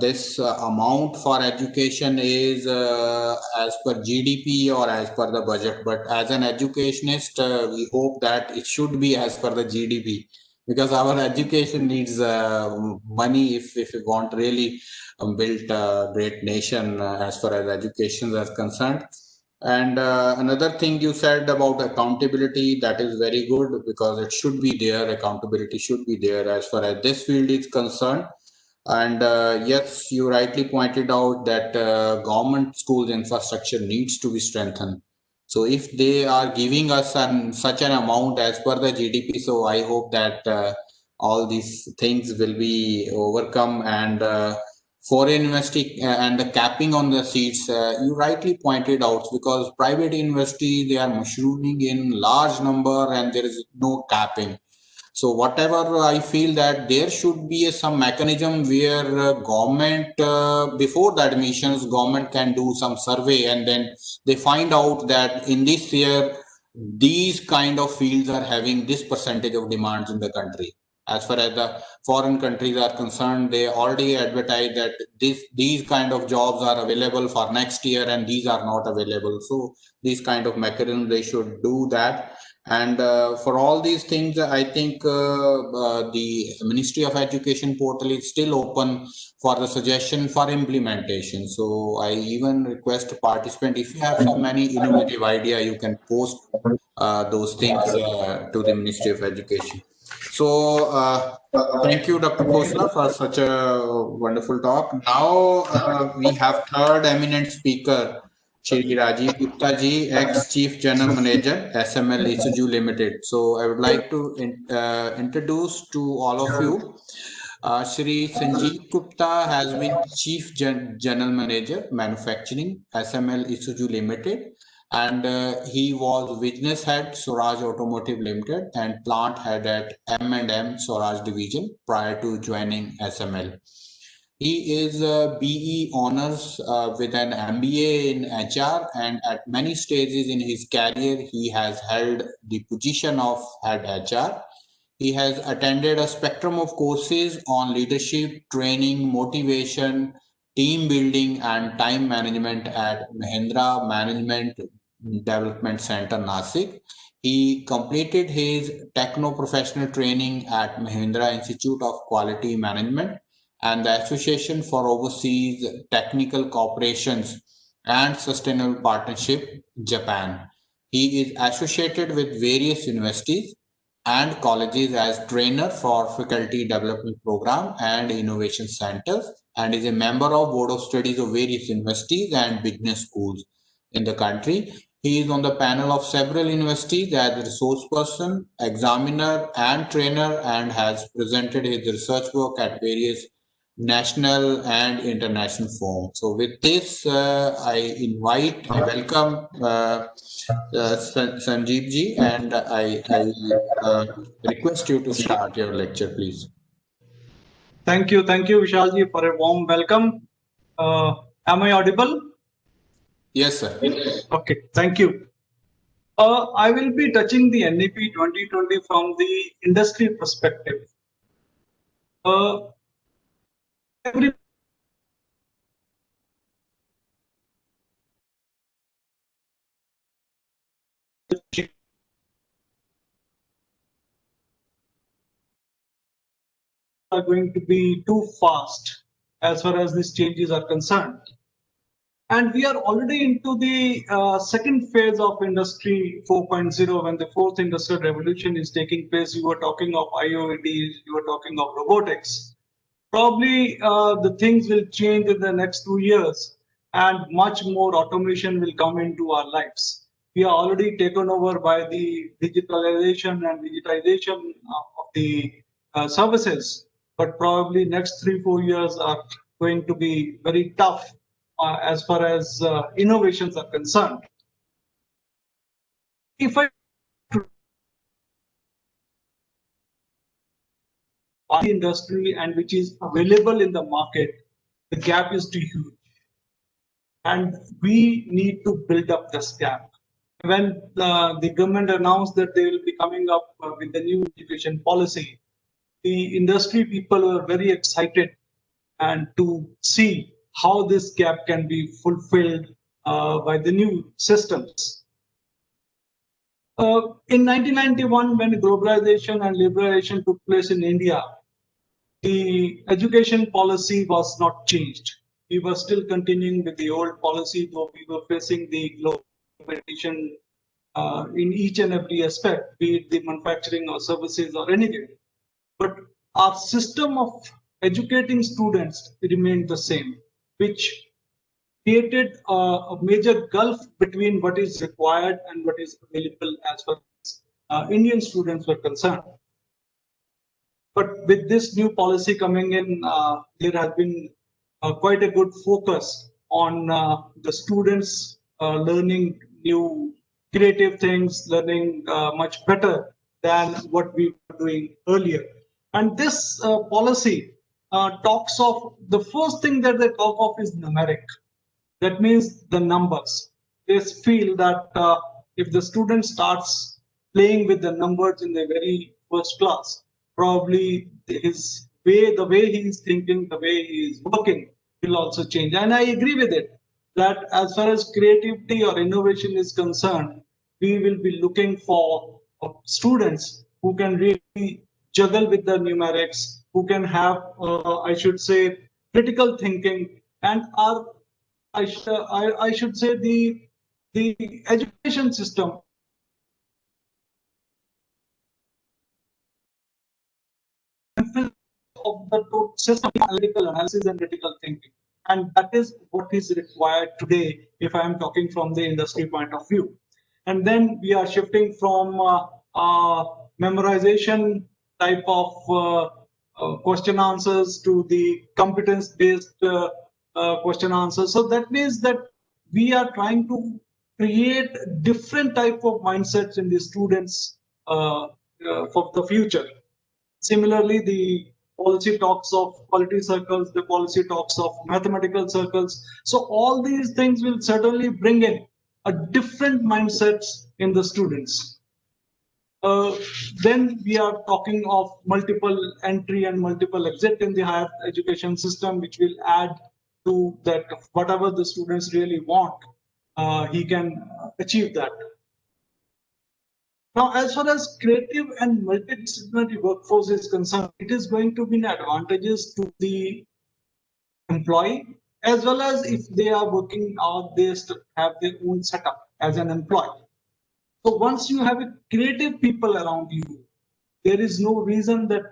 this amount for education is as per GDP or as per the budget, but as an educationist, we hope that it should be as per the GDP, because our education needs money if we want really build a great nation as far as education is concerned. And another thing you said about accountability, that is very good, because it should be there. Accountability should be there as far as this field is concerned. And yes, you rightly pointed out that government schools infrastructure needs to be strengthened. So if they are giving us such an amount as per the GDP, so I hope that all these things will be overcome. And foreign investing and the capping on the seats, you rightly pointed out, because private universities, they are mushrooming in large number and there is no capping. So whatever I feel that there should be some mechanism where government before the admissions, government can do some survey, and then they find out that in this year these kind of fields are having this percentage of demands in the country. As far as the foreign countries are concerned, they already advertise that these kind of jobs are available for next year and these are not available. So these kind of mechanisms, they should do that. And for all these things, I think the Ministry of Education portal is still open for the suggestion for implementation. So I even request participant, if you have some any innovative idea, you can post those things to the Ministry of Education. So thank you, Dr. Khosla, for such a wonderful talk. Now we have third eminent speaker, Shri Rajiv Gupta ji, ex-Chief General Manager, SML Isuzu Limited. So I would like to introduce to all of you. Shri Sanjeev Gupta has been Chief General Manager, Manufacturing, SML Isuzu Limited, and he was business head, Swaraj Automotive Limited, and plant head at M&M Swaraj Division prior to joining SML. He is BE honors with an MBA in HR, and at many stages in his career, he has held the position of head HR. He has attended a spectrum of courses on leadership, training, motivation, team building, and time management at Mahindra Management Development Center, Nasik. He completed his techno-professional training at Mahindra Institute of Quality Management and the Association for Overseas Technical Cooperations and Sustainable Partnership, Japan. He is associated with various universities and colleges as trainer for faculty development program and innovation centers, and is a member of board of studies of various universities and business schools in the country. He is on the panel of several universities as a resource person, examiner, and trainer, and has presented his research work at various national and international forums. So with this, I welcome Sanjeev ji, and I request you to start your lecture, please. Thank you, Vishalji, for a warm welcome. Am I audible? Yes, sir. Okay, thank you. I will be touching the NEP 2020 from the industry perspective. Every are going to be too fast as far as these changes are concerned. And we are already into the second phase of Industry 4.0 when the fourth industrial revolution is taking place. You were talking of IoT, you were talking of robotics. Probably the things will change in the next 2 years and much more automation will come into our lives. We are already taken over by the digitalization and digitization of the services, but probably next 3-4 years are going to be very tough as far as innovations are concerned. If I industry and which is available in the market, the gap is too huge. And we need to build up this gap. When the government announced that they will be coming up with the new education policy, the industry people were very excited and to see how this gap can be fulfilled by the new systems. In 1991, when globalization and liberalization took place in India, the education policy was not changed. We were still continuing with the old policy, though we were facing the global competition in each and every aspect, be it the manufacturing or services or anything. But our system of educating students remained the same, which created a major gulf between what is required and what is available as far as Indian students were concerned. But with this new policy coming in, there has been quite a good focus on the students learning new creative things, learning much better than what we were doing earlier. And this policy talks of, the first thing that they talk of is numeric. That means the numbers. They feel that if the student starts playing with the numbers in the very first class, probably the way he is thinking, the way he is working will also change. And I agree with it, that as far as creativity or innovation is concerned, we will be looking for students who can really juggle with the numerics, who can have, I should say, critical thinking, and are, I should say, the education system of the system, analytical analysis and critical thinking. And that is what is required today if I am talking from the industry point of view. And then we are shifting from memorization type of question answers to the competence-based question answers. So that means that we are trying to create different type of mindsets in the students for the future. Similarly, the policy talks of quality circles, the policy talks of mathematical circles. So all these things will certainly bring in a different mindsets in the students. Then we are talking of multiple entry and multiple exit in the higher education system, which will add to that whatever the students really want, he can achieve that. Now, as far as creative and multidisciplinary workforce is concerned, it is going to be an advantageous to the employee, as well as if they are working out, they have their own setup as an employee. So once you have a creative people around you, there is no reason that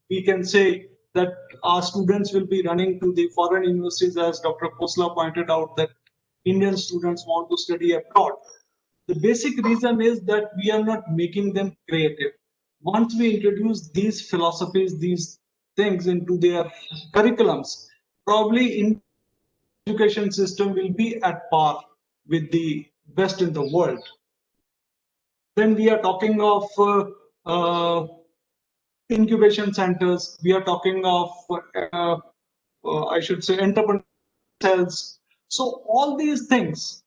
we can say that our students will be running to the foreign universities, as Dr. Khosla pointed out, that Indian students want to study abroad. The basic reason is that we are not making them creative. Once we introduce these philosophies, these things into their curriculums, probably in education system will be at par with the best in the world. Then we are talking of incubation centers. We are talking of, I should say, entrepreneur cells. So all these things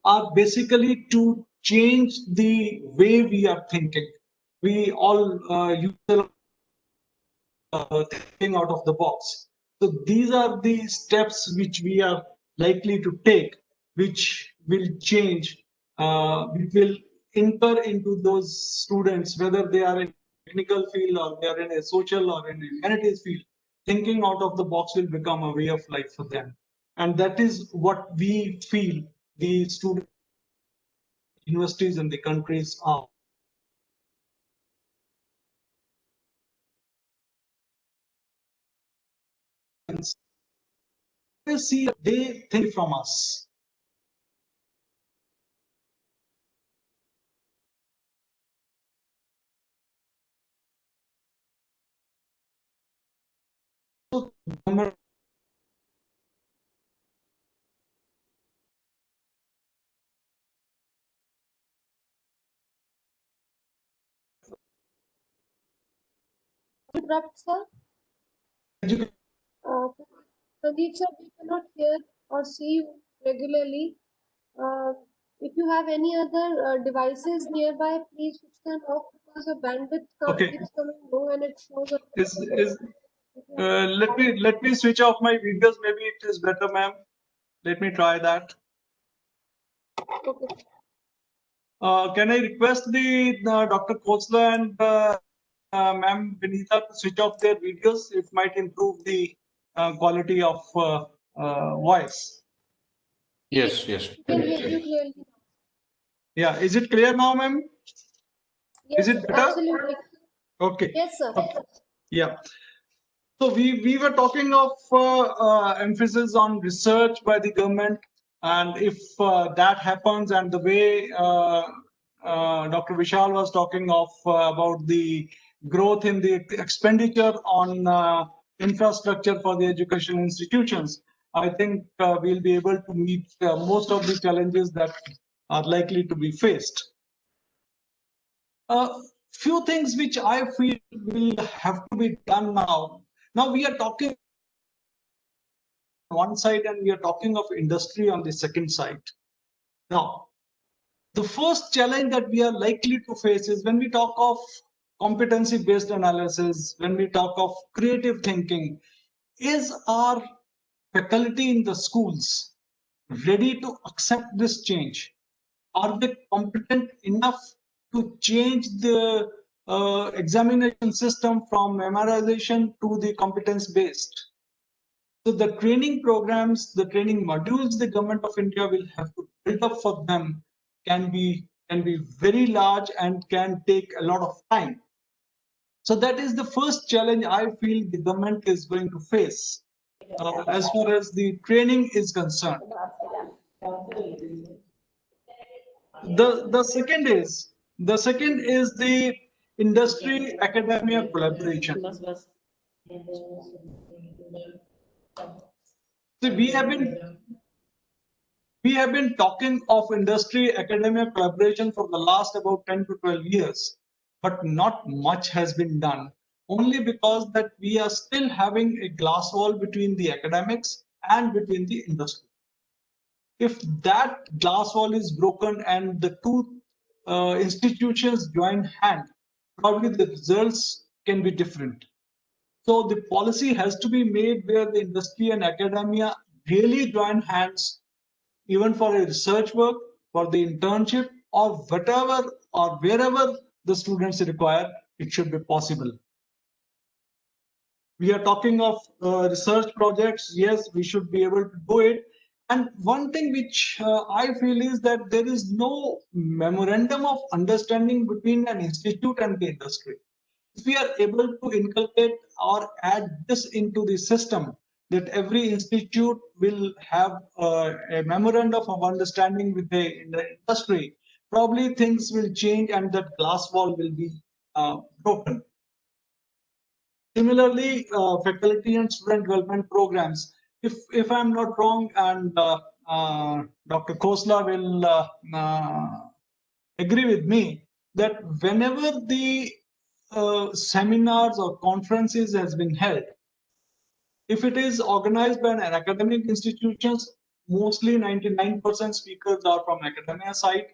are basically to change the way we are thinking. We all use thinking out of the box. So these are the steps which we are likely to take, which will change, which will enter into those students, whether they are in technical field or they are in a social or in a humanities field. Thinking out of the box will become a way of life for them. And that is what we feel the student universities and the countries are. They see, they think from us. So, Interrupt, sir. Sandeep sir, we cannot hear or see you regularly. If you have any other devices nearby, please switch them off because the bandwidth keeps coming low and it shows up. Let me switch off my videos. Maybe it is better, ma'am. Let me try that. Okay. Can I request the Dr. Khosla and ma'am Vinita to switch off their videos? It might improve the quality of voice. Yes, yes. We can hear you clearly. Yeah, is it clear now, ma'am? Yes, Is it better? absolutely. Okay. Yes, sir. Okay. Yeah. So we were talking of emphasis on research by the government, and if that happens, and the way Dr. Vishal was talking of about the growth in the expenditure on infrastructure for the education institutions, I think we'll be able to meet most of the challenges that are likely to be faced. Few things which I feel will have to be done now. Now we are talking on one side and we are talking of industry on the second side. Now, the first challenge that we are likely to face is when we talk of competency-based analysis, when we talk of creative thinking, is our faculty in the schools ready to accept this change? Are they competent enough to change the examination system from memorization to the competence-based? So the training programs, the training modules the government of India will have to build up for them can be very large and can take a lot of time. So that is the first challenge I feel the government is going to face as far as the training is concerned. The second is the industry academia collaboration. So we have been talking of industry academia collaboration for the last about 10 to 12 years, but not much has been done, only because that we are still having a glass wall between the academics and between the industry. If that glass wall is broken and the two institutions join hand, probably the results can be different. So the policy has to be made where the industry and academia really join hands, even for a research work, for the internship, or whatever or wherever the students require, it should be possible. We are talking of research projects. Yes, we should be able to do it. And one thing which I feel is that there is no memorandum of understanding between an institute and the industry. If we are able to inculcate or add this into the system, that every institute will have a memorandum of understanding with the industry, probably things will change and that glass wall will be broken. Similarly, faculty and student development programs. If I'm not wrong, and Dr. Khosla will agree with me, that whenever the seminars or conferences has been held, if it is organized by an academic institutions, mostly 99% speakers are from academia side,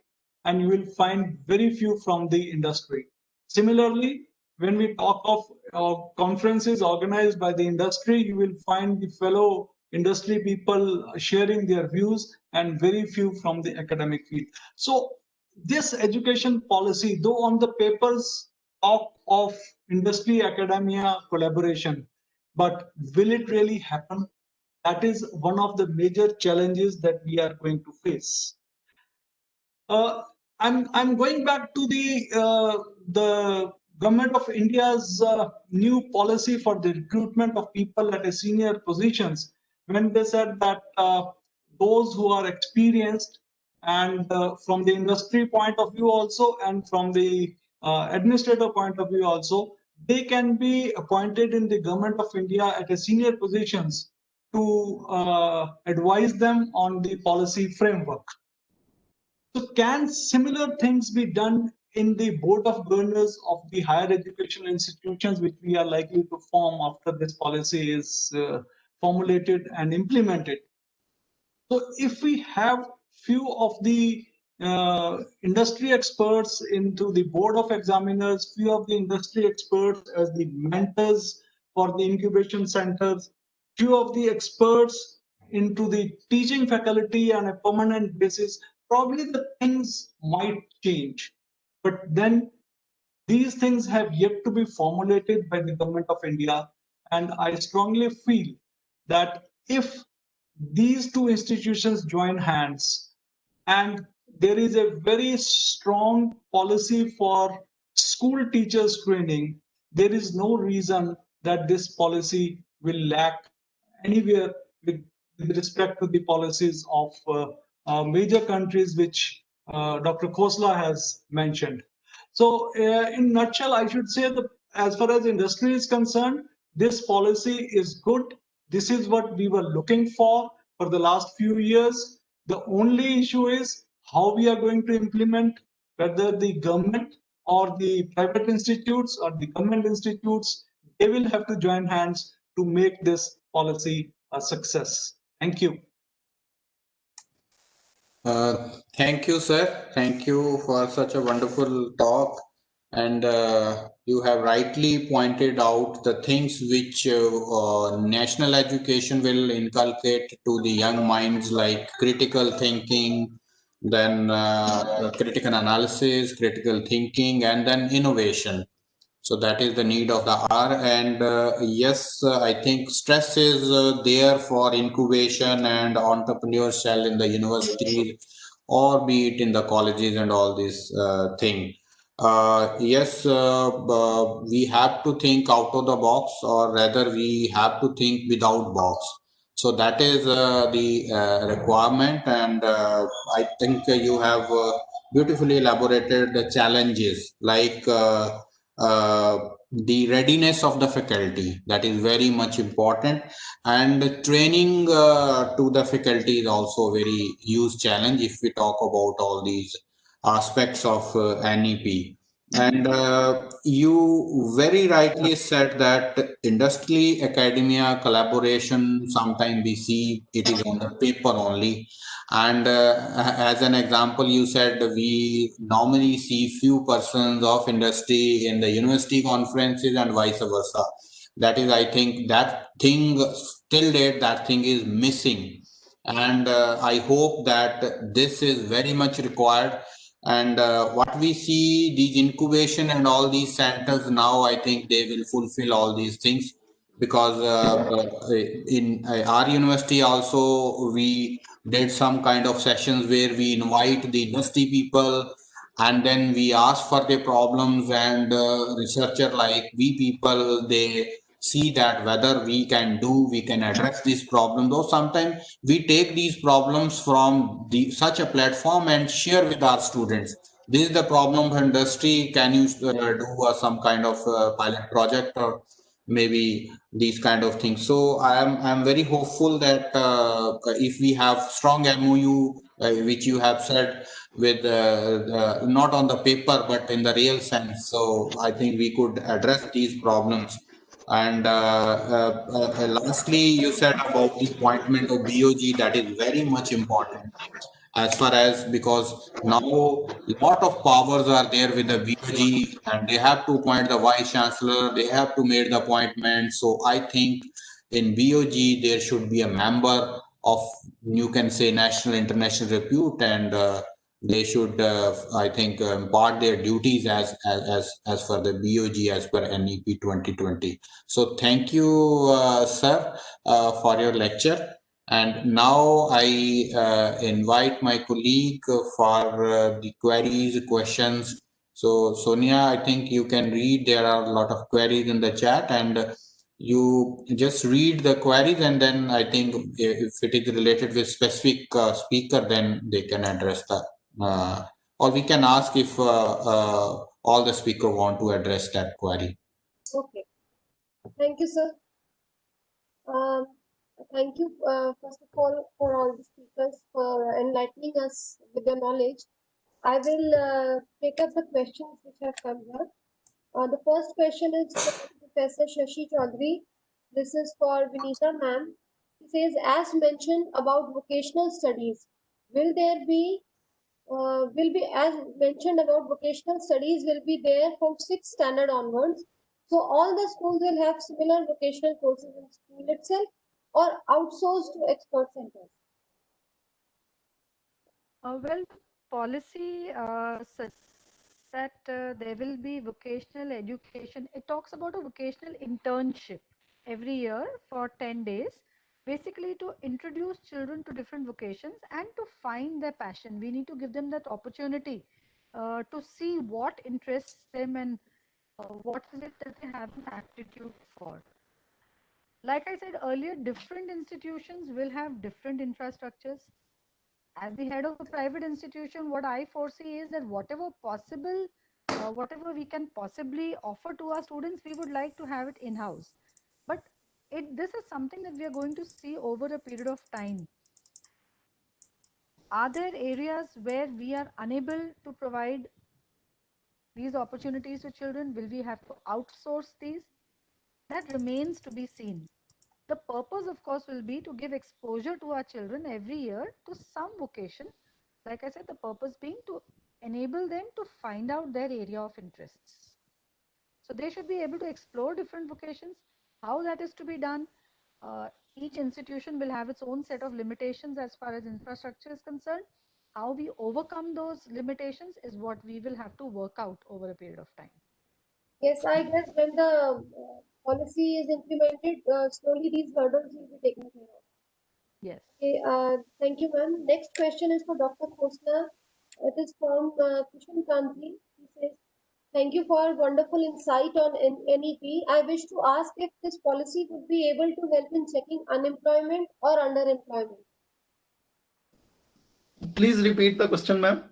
and you will find very few from the industry. Similarly, when we talk of conferences organized by the industry, you will find the fellow industry people sharing their views and very few from the academic field. So this education policy, though on the papers talk of industry academia collaboration, but will it really happen? That is one of the major challenges that we are going to face. I'm going back to the government of India's new policy for the recruitment of people at a senior positions, when they said that those who are experienced and from the industry point of view also and from the administrator point of view also, they can be appointed in the government of India at a senior positions to advise them on the policy framework. So can similar things be done in the board of governors of the higher education institutions, which we are likely to form after this policy is formulated and implemented? So if we have few of the industry experts into the board of examiners, few of the industry experts as the mentors for the incubation centers, few of the experts into the teaching faculty on a permanent basis, probably the things might change. But then these things have yet to be formulated by the government of India. And I strongly feel that if these two institutions join hands and there is a very strong policy for school teachers training, there is no reason that this policy will lack anywhere with respect to the policies of major countries which Dr. Khosla has mentioned. So in nutshell, I should say that as far as industry is concerned, this policy is good. This is what we were looking for the last few years. The only issue is how we are going to implement, whether the government or the private institutes or the government institutes, they will have to join hands to make this policy a success. Thank you. Thank you, sir. Thank you for such a wonderful talk. And you have rightly pointed out the things which national education will inculcate to the young minds, like critical thinking, then critical analysis, critical thinking, and then innovation. So that is the need of the hour. And yes, I think stress is there for incubation and entrepreneurial in the universities, or be it in the colleges and all this thing. Yes, we have to think out of the box, or rather we have to think without box. So that is the requirement. And I think you have beautifully elaborated the challenges, like the readiness of the faculty, that is very much important, and training to the faculty is also a very huge challenge if we talk about all these aspects of NEP. And you very rightly said that industry academia collaboration, sometimes we see it is on the paper only. And as an example, you said we normally see few persons of industry in the university conferences and vice versa. That is, I think that thing till date, that thing is missing. And I hope that this is very much required. And what we see, these incubation and all these centers now, I think they will fulfill all these things, because in our university also we did some kind of sessions where we invite the industry people, and then we ask for their problems, and researcher like we people, they see that whether we can address these problems, or sometimes we take these problems from the such a platform and share with our students. This is the problem of industry, can you do some kind of pilot project, or maybe these kind of things. So I'm very hopeful that if we have strong MOU, which you have said, with not on the paper but in the real sense, so I think we could address these problems. And lastly, you said about the appointment of BOG, that is very much important, as far as, because now lot of powers are there with the BOG, and they have to appoint the vice chancellor, they have to make the appointment. So I think in BOG there should be a member of, you can say, national international repute, and they should I think impart their duties as for the BOG as per NEP 2020. So thank you, sir, for your lecture. And now I invite my colleague for the queries, questions. So Sonia, I think you can read. There are a lot of queries in the chat, and you just read the queries, and then I think if it is related with specific speaker, then they can address that. Or we can ask if all the speaker want to address that query. Okay. Thank you, sir. Thank you, first of all, for all the speakers for enlightening us with their knowledge. I will take up the questions which have come here. The first question is from Professor Shashi Chaudhary. This is for Vinita ma'am. He says, as mentioned about vocational studies, will be as mentioned about vocational studies will be there from 6th standard onwards. So all the schools will have similar vocational courses in school itself, or outsourced to expert centers? Well, policy says that there will be vocational education. It talks about a vocational internship every year for 10 days, basically to introduce children to different vocations and to find their passion. We need to give them that opportunity to see what interests them and what is it that they have an aptitude for. Like I said earlier, different institutions will have different infrastructures. As the head of a private institution, what I foresee is that whatever possible, whatever we can possibly offer to our students, we would like to have it in-house. But this is something that we are going to see over a period of time. Are there areas where we are unable to provide these opportunities to children? Will we have to outsource these? That remains to be seen. The purpose, of course, will be to give exposure to our children every year to some vocation. Like I said, the purpose being to enable them to find out their area of interests. So they should be able to explore different vocations. How that is to be done, each institution will have its own set of limitations as far as infrastructure is concerned. How we overcome those limitations is what we will have to work out over a period of time. Yes, I guess when the policy is implemented, slowly these hurdles will be taken care of. Yes. Okay, thank you, ma'am. Next question is for Dr. Khosla. It is from Kushan Kanti. He says, thank you for wonderful insight on NEP. I wish to ask if this policy would be able to help in checking unemployment or underemployment. Please repeat the question, ma'am.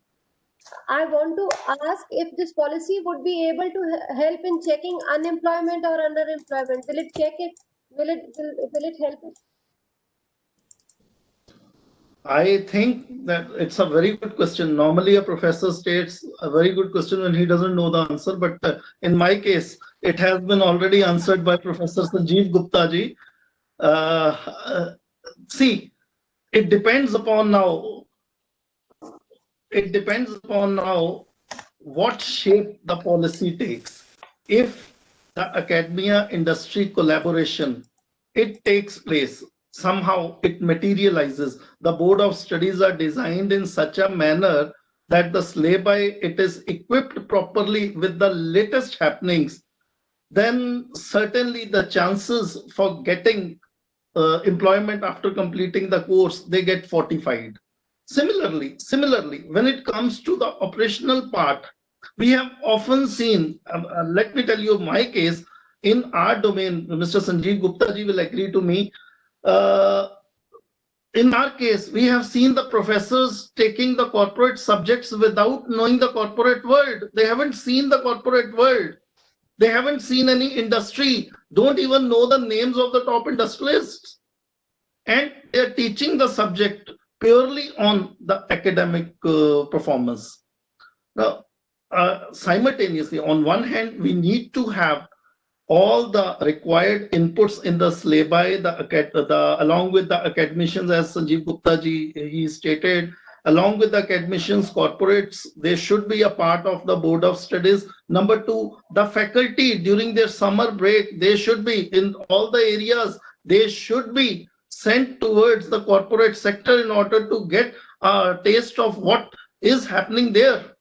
I want to ask if this policy would be able to help in checking unemployment or underemployment. Will it check it? Will it help it? I think that it's a very good question. Normally, a professor states a very good question when he doesn't know the answer. But in my case, it has been already answered by Professor Sanjeev Gupta ji. See, it depends upon now. It depends upon now what shape the policy takes. If the academia industry collaboration, it takes place, somehow it materializes. The board of studies are designed in such a manner that the syllabi, it is equipped properly with the latest happenings, then certainly the chances for getting employment after completing the course, they get fortified. Similarly, when it comes to the operational part, we have often seen, let me tell you my case, in our domain, Mr. Sanjeev Gupta ji will agree to me, in our case, we have seen the professors taking the corporate subjects without knowing the corporate world. They haven't seen the corporate world. They haven't seen any industry, don't even know the names of the top industrialists. And they're teaching the subject purely on the academic performance. Now, simultaneously, on one hand, we need to have all the required inputs in the syllabi, along with the academicians, as Sanjeev Gupta ji he stated, along with the academicians, corporates, they should be a part of the board of studies. Number two, the faculty during their summer break, they should be in all the areas, they should be sent towards the corporate sector in order to get a taste of what is happening there.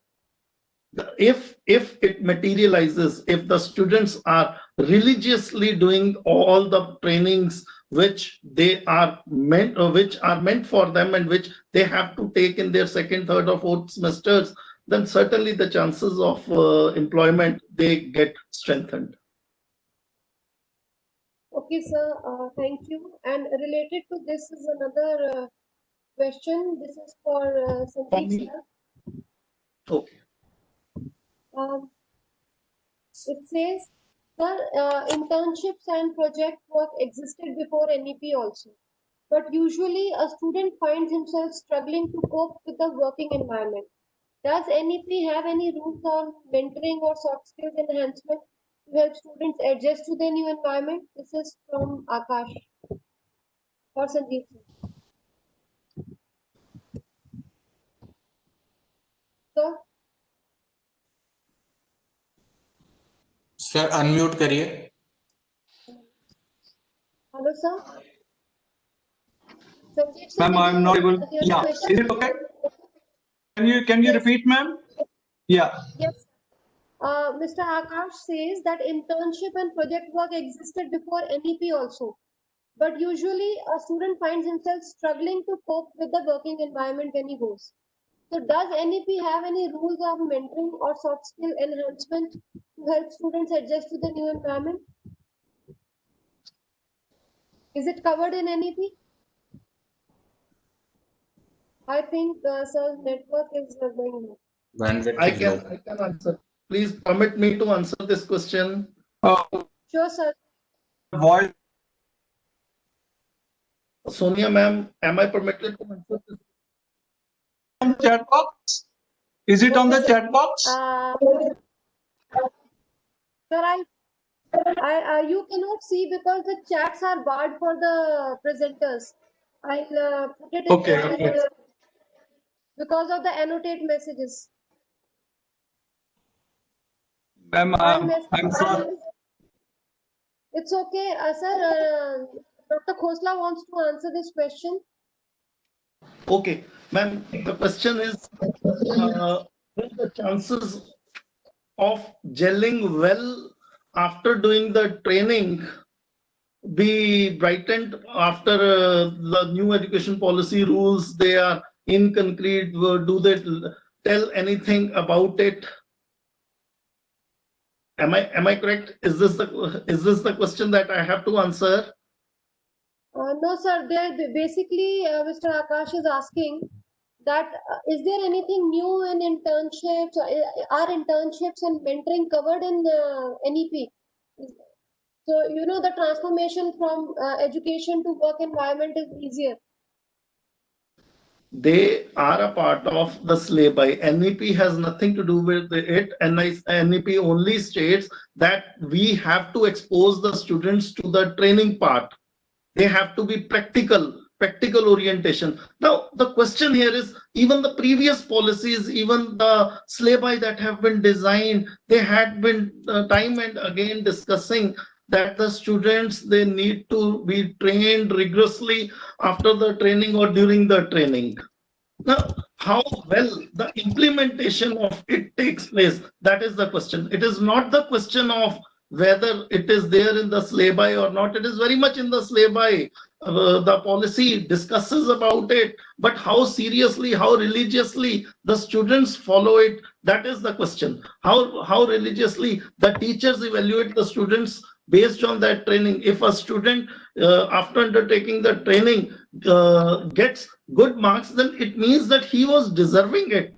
If it materializes, if the students are religiously doing all the trainings which are meant for them and which they have to take in their second, third, or fourth semesters, then certainly the chances of employment, they get strengthened. Okay, sir. Thank you. And related to this is another question. This is for Sanjeev sir. Okay. It says, sir, internships and project work existed before NEP also. But usually a student finds himself struggling to cope with the working environment. Does NEP have any rules on mentoring or soft skills enhancement to help students adjust to their new environment? This is from Akash or Sanjeev. Sir? Sir unmute करिए. Hello, sir. Sanjeev, sir, Ma'am, I'm not able. hear the Yeah, question? is it okay? Can you Yes. repeat, ma'am? Yeah. Yes. Mr. Akash says that internship and project work existed before NEP also. But usually a student finds himself struggling to cope with the working environment when he goes. So does NEP have any rules of mentoring or soft skill enhancement to help students adjust to the new environment? Is it covered in NEP? I think sir, network is going on. Bandwidth I is low. can answer. Please permit me to answer this question. Sure, sir. Voice. Sonia ma'am, am I permitted to answer this? On the chat box? Is it on the Okay, sir. chat box? Sir, you cannot see because the chats are barred for the presenters. I'll put it in Okay, the okay. because of the annotate messages. Ma'am, One I'm sorry. It's okay, sir. Dr. Khosla wants to answer this question. Okay, ma'am, the question is, will the chances of gelling well after doing the training be brightened after the new education policy rules? They are in concrete. Do they tell anything about it? Am I correct? Is this the question that I have to answer? No, sir. Basically, Mr. Akash is asking that is there anything new in internships? Are internships and mentoring covered in NEP? So the transformation from education to work environment is easier. They are a part of the syllabi. NEP has nothing to do with it, and NEP only states that we have to expose the students to the training part. They have to be practical orientation. Now, the question here is, even the previous policies, even the syllabi that have been designed, they had been time and again discussing that the students, they need to be trained rigorously after the training or during the training. Now, how well the implementation of it takes place, that is the question. It is not the question of whether it is there in the syllabi or not. It is very much in the syllabi. The policy discusses about it, but how seriously, how religiously the students follow it, that is the question. How religiously the teachers evaluate the students based on that training. If a student, after undertaking the training, gets good marks, then it means that he was deserving it.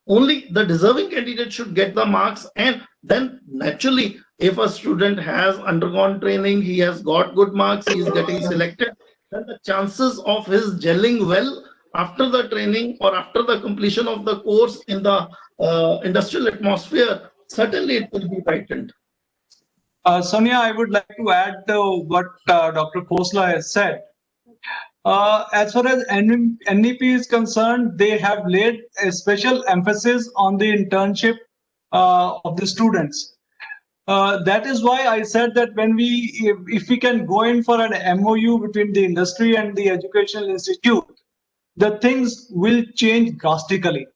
Only the deserving candidate should get the marks, and then naturally, if a student has undergone training, he has got good marks, he is getting selected, then the chances of his gelling well after the training or after the completion of the course in the industrial atmosphere, certainly it will be brightened. Sonia, I would like to add what Dr. Khosla has said. As far as NEP is concerned, they have laid a special emphasis on the internship of the students. That is why I said that if we can go in for an MOU between the industry and the educational institute, the things will change drastically.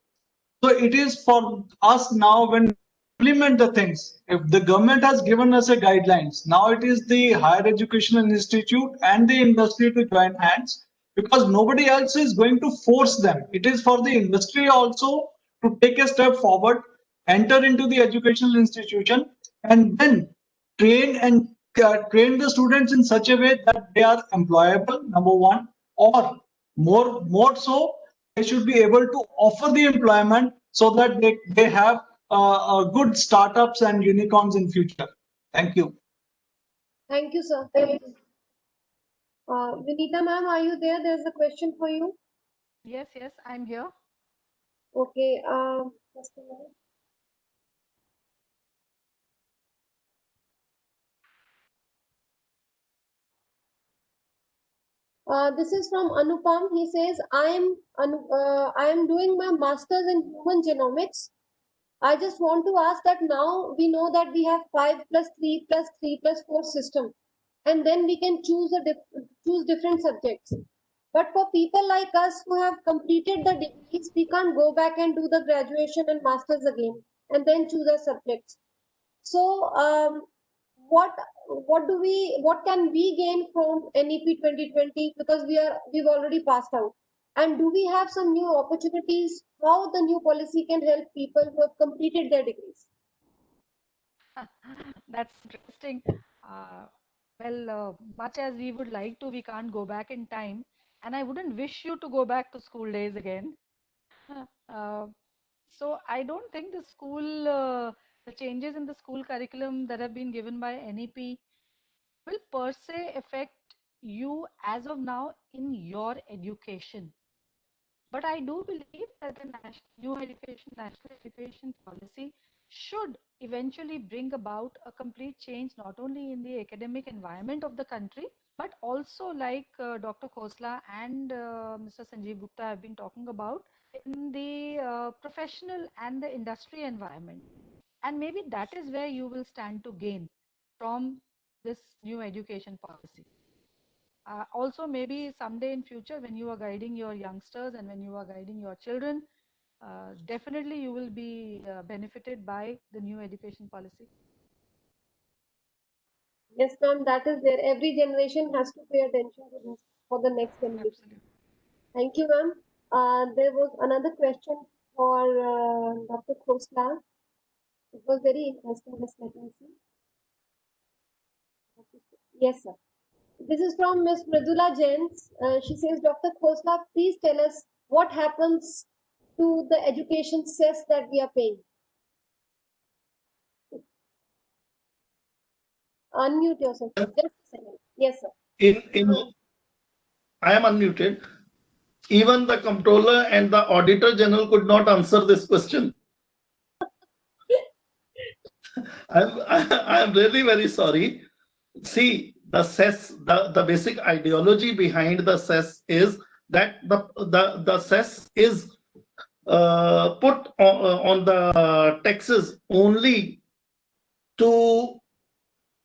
So it is for us now when we implement the things. If the government has given us a guidelines, now it is the higher educational institute and the industry to join hands, because nobody else is going to force them. It is for the industry also to take a step forward, enter into the educational institution, and then train the students in such a way that they are employable, number one, or more so they should be able to offer the employment so that they have good startups and unicorns in future. Thank you. Thank you, sir. Vinita ma'am, are you there? There's a question for you. Yes, I'm here. Okay. Just a minute. This is from Anupam. He says, I am doing my master's in human genomics. I just want to ask that now we know that we have 5+3+3+4 system, and then we can choose choose different subjects. But for people like us who have completed the degrees, we can't go back and do the graduation and masters again and then choose our subjects. So what can we gain from NEP 2020, because we've already passed out, and do we have some new opportunities how the new policy can help people who have completed their degrees? That's interesting. Much as we would like to, we can't go back in time, and I wouldn't wish you to go back to school days again. So I don't think the changes in the school curriculum that have been given by NEP will per se affect you as of now in your education. But I do believe that the national education policy should eventually bring about a complete change not only in the academic environment of the country, but also like Dr. Khosla and Mr. Sanjeev Gupta have been talking about in the professional and the industry environment. And maybe that is where you will stand to gain from this new education policy. Also, maybe someday in future, when you are guiding your youngsters and when you are guiding your children, definitely you will be benefited by the new education policy. Yes, ma'am, that is there. Every generation has to pay attention to this for the next generation. Absolutely. Thank you, ma'am. There was another question for Dr. Khosla. It was very interesting. Just let me see. Yes, sir. This is from Ms. Mridula Jain. She says, Dr. Khosla, please tell us what happens to the education cess that we are paying. Unmute yourself. Just a second. Yes, sir. I am unmuted. Even the comptroller and the auditor general could not answer this question. I'm really very sorry. See, the cess, the basic ideology behind the cess is that the cess is put on the taxes only to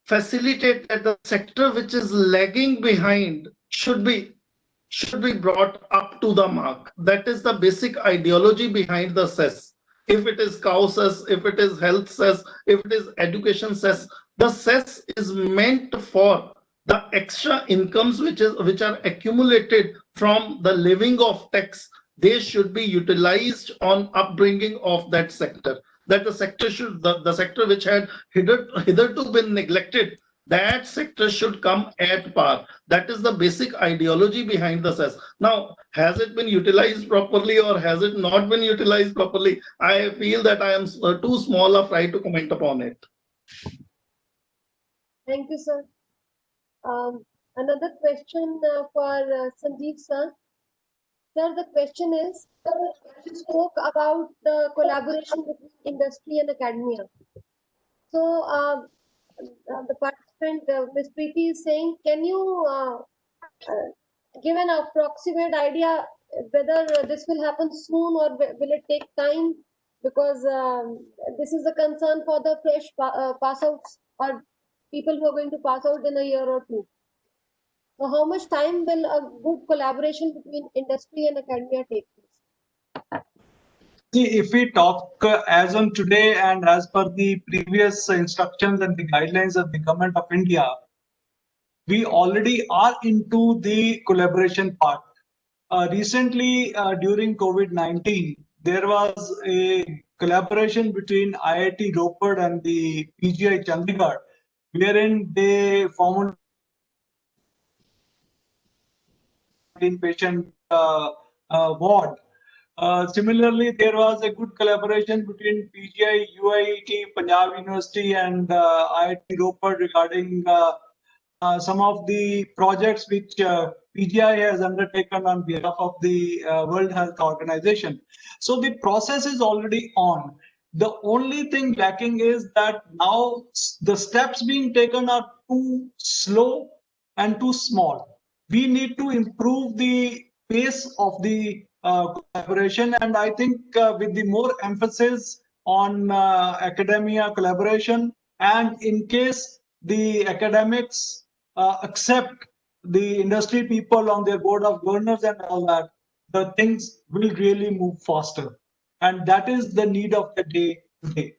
facilitate that the sector which is lagging behind should be brought up to the mark. That is the basic ideology behind the cess. If it is cow cess, if it is health cess, if it is education cess, the cess is meant for the extra incomes which are accumulated from the living of tax. They should be utilized on upbringing of that sector. That the sector should the sector which had hitherto been neglected, that sector should come at par. That is the basic ideology behind the cess. Now, has it been utilized properly or has it not been utilized properly? I feel that I am too small a fry to comment upon it. Thank you, sir. Another question for Sanjeev sir. Sir, the question is, you spoke about the collaboration between industry and academia. So, the participant, Ms. Preeti, is saying, can you give an approximate idea whether this will happen soon or will it take time? Because this is a concern for the fresh pass outs or people who are going to pass out in a year or two. So how much time will a good collaboration between industry and academia take place? See, if we talk as on today and as per the previous instructions and the guidelines of the Government of India, we already are into the collaboration part. Recently, during COVID-19, there was a collaboration between IIT Ropar and the PGI Chandigarh, wherein they formulated inpatient ward. Similarly, there was a good collaboration between PGI, UIT, Punjab University, and IIT Ropar regarding some of the projects which PGI has undertaken on behalf of the World Health Organization. So the process is already on. The only thing lacking is that now the steps being taken are too slow and too small. We need to improve the pace of the collaboration, and I think with the more emphasis on academia collaboration, and in case the academics accept the industry people on their board of governors and all that, the things will really move faster. And that is the need of the day today.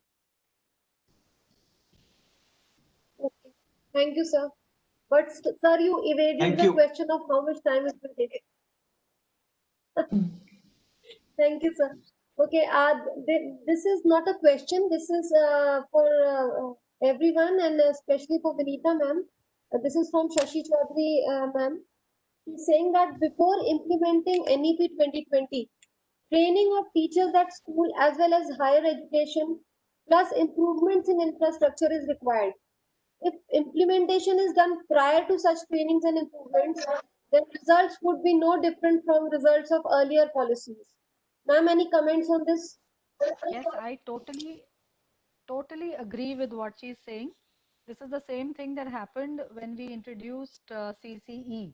Okay. Thank you, sir. But sir, you evaded the question of how much time it will take. Thank you, sir. Okay, this is not a question. This is for everyone and especially for Vinita ma'am. This is from Shashi Chaudhary ma'am. He's saying that before implementing NEP 2020, training of teachers at school as well as higher education plus improvements in infrastructure is required. If implementation is done prior to such trainings and improvements, then results would be no different from results of earlier policies. Ma'am, any comments on this? Yes, I totally totally agree with what she's saying. This is the same thing that happened when we introduced CCE.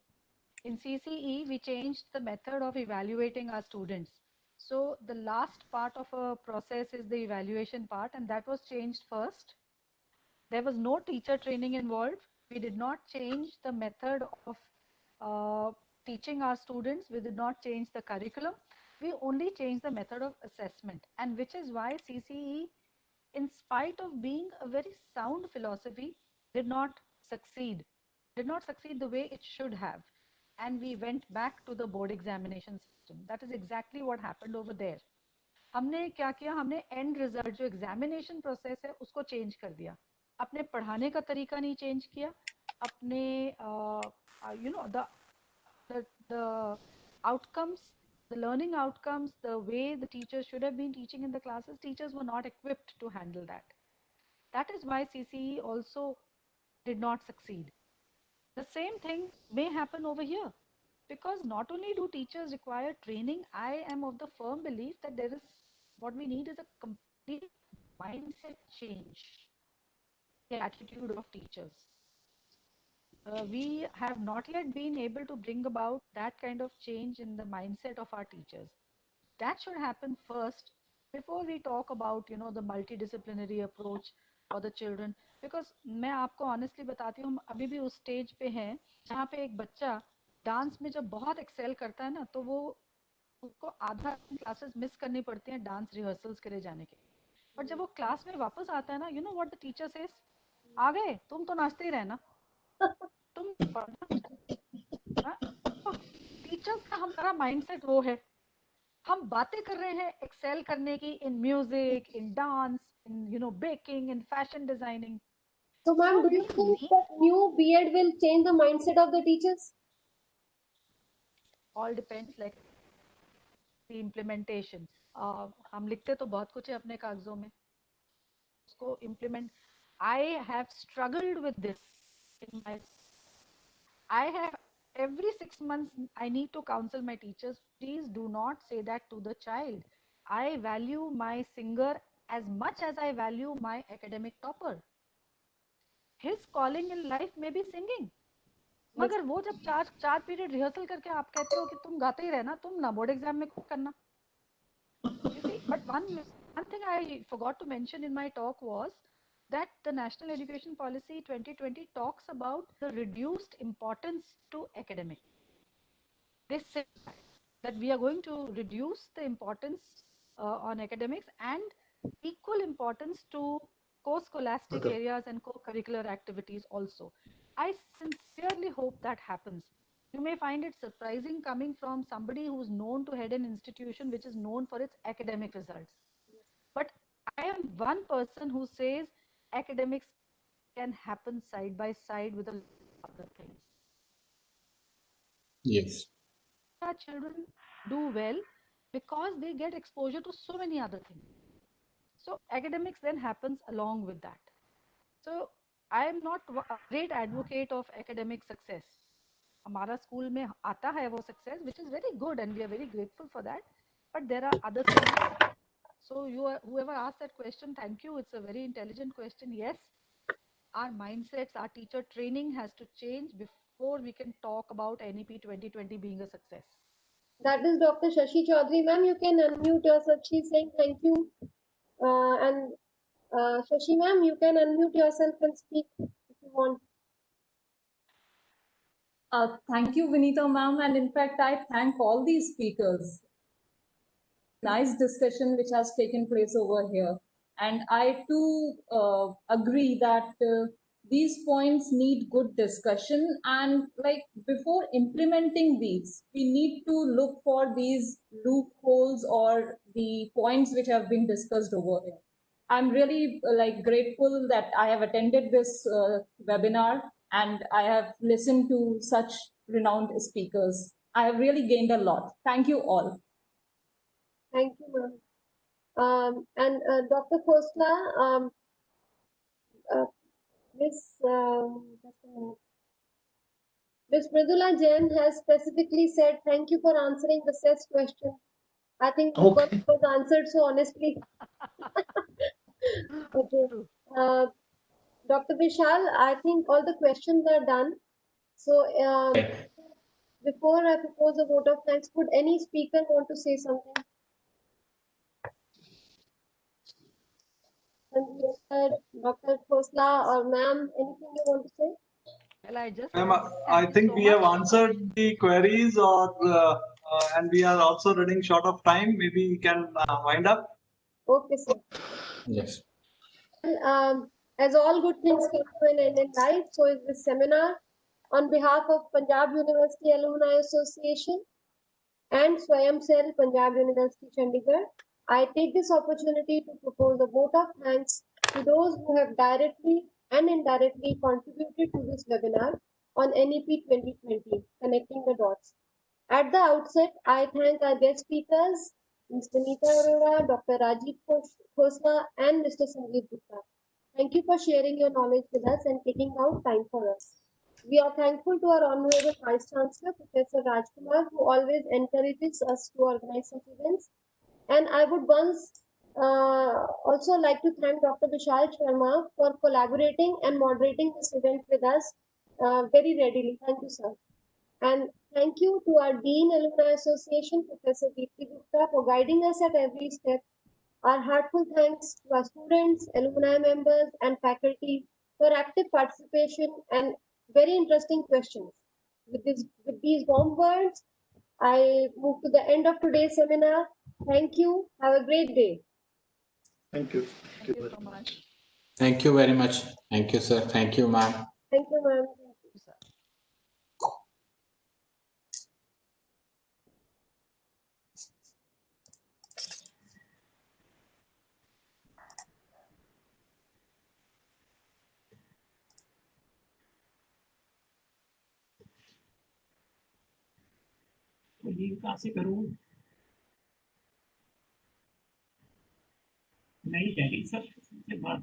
In CCE, we changed the method of evaluating our students. So the last part of a process is the evaluation part, and that was changed first. There was no teacher training involved. We did not change the method of teaching our students. We did not change the curriculum. We only changed the method of assessment, and which is why CCE, in spite of being a very sound philosophy, did not succeed the way it should have. And we went back to the board examination system. That is exactly what happened over there. हमने क्या किया, हमने end result जो examination process है उसको change कर दिया. अपने पढ़ाने का तरीका नहीं change किया. अपने the outcomes, the learning outcomes, the way the teachers should have been teaching in the classes, teachers were not equipped to handle that. That is why CCE also did not succeed. The same thing may happen over here, because not only do teachers require training, I am of the firm belief that what we need is a complete mindset change, the attitude of teachers. We have not yet been able to bring about that kind of change in the mindset of our teachers. That should happen first before we talk about, the multidisciplinary approach for the children. Because मैं आपको honestly बताती हूँ, हम अभी भी उस stage पे हैं जहाँ पे एक बच्चा डांस में जब बहुत excel करता है ना, तो वो उसको आधा क्लासेस मिस करनी पड़ती हैं डांस रिहर्सल्स के लिए जाने के. पर जब वो क्लास में वापस आता है ना, what the teacher says, आ गए, तुम तो नाचते ही रहना, तुम पढ़ना. टीचर्स का हमारा माइंडसेट वो है. हम बातें कर रहे हैं एक्सेल करने की in music, in dance, in baking, in fashion designing. So, ma'am, do you think that new B.Ed will change the mindset of the teachers? All depends, like the implementation. हम लिखते तो बहुत कुछ है अपने कागजों में, उसको implement. I have struggled with this in my. I have every 6 months I need to counsel my teachers. Please do not say that to the child. I value my singer as much as I value my academic topper. His calling in life may be singing. मगर वो जब चार period rehearsal करके आप कहते हो कि तुम गाते ही रहना, तुम ना बोर्ड एग्जाम में कुछ करना. You see, but one thing I forgot to mention in my talk was that the National Education Policy 2020 talks about the reduced importance to academics. They say that we are going to reduce the importance on academics and equal importance to co-scholastic areas and co-curricular activities also. I sincerely hope that happens. You may find it surprising coming from somebody who's known to head an institution which is known for its academic results. But I am one person who says academics can happen side by side with a lot of other things. Yes. Our children do well because they get exposure to so many other things. So academics then happens along with that. So I am not a great advocate of academic success. हमारा school में आता है वो success, which is very good and we are very grateful for that. But there are other things. So whoever asked that question, thank you. It's a very intelligent question. Yes, our mindsets, our teacher training has to change before we can talk about NEP 2020 being a success. That is Dr. Shashi Chaudhary. Ma'am, you can unmute yourself. She's saying thank you. Shashi ma'am, you can unmute yourself and speak if you want. Thank you, Vinita ma'am. And in fact, I thank all these speakers. Nice discussion which has taken place over here. And I too agree that these points need good discussion. And like before implementing these, we need to look for these loopholes or the points which have been discussed over here. I'm really grateful that I have attended this webinar and I have listened to such renowned speakers. I have really gained a lot. Thank you all. Thank you, ma'am. And Dr. Khosla, Miss Mridula Jain has specifically said thank you for answering the CES question. I think because it was answered so honestly. Okay. Uh, Dr. Vishal, I think all the questions are done. So Right. before I propose a vote of thanks, would any speaker want to say something? Dr. Khosla or ma'am, anything you want to say? Well, I just Ma'am, want to say I thank you think so we have much. answered the queries, or and we are also running short of time. Maybe we can wind up. Okay, sir. Yes. Well, as all good things come to an end in life, so is this seminar. On behalf of Punjab University Alumni Association and Swayam Cell, Punjab University, Chandigarh, I take this opportunity to propose a vote of thanks to those who have directly and indirectly contributed to this webinar on NEP 2020, Connecting the Dots. At the outset, I thank our guest speakers, Ms. Vinita Arora, Dr. Rajiv Khosla, and Mr. Sanjeev Gupta. Thank you for sharing your knowledge with us and taking out time for us. We are thankful to our Honorable Vice Chancellor, Professor Rajkumar, who always encourages us to organize such events. And I would also like to thank Dr. Vishal Sharma for collaborating and moderating this event with us very readily. Thank you, sir. And thank you to our Dean Alumni Association, Professor Deepti Gupta, for guiding us at every step. Our heartfelt thanks to our students, alumni members, and faculty for active participation and very interesting questions. With these warm words, I move to the end of today's seminar. Thank you. Have a great day. Thank you. Thank you so much. Thank you very much. Thank you, sir. Thank you, ma'am. Thank you, ma'am. Thank you, sir. तो ये कहाँ से करूँ नहीं कह रही sir से बात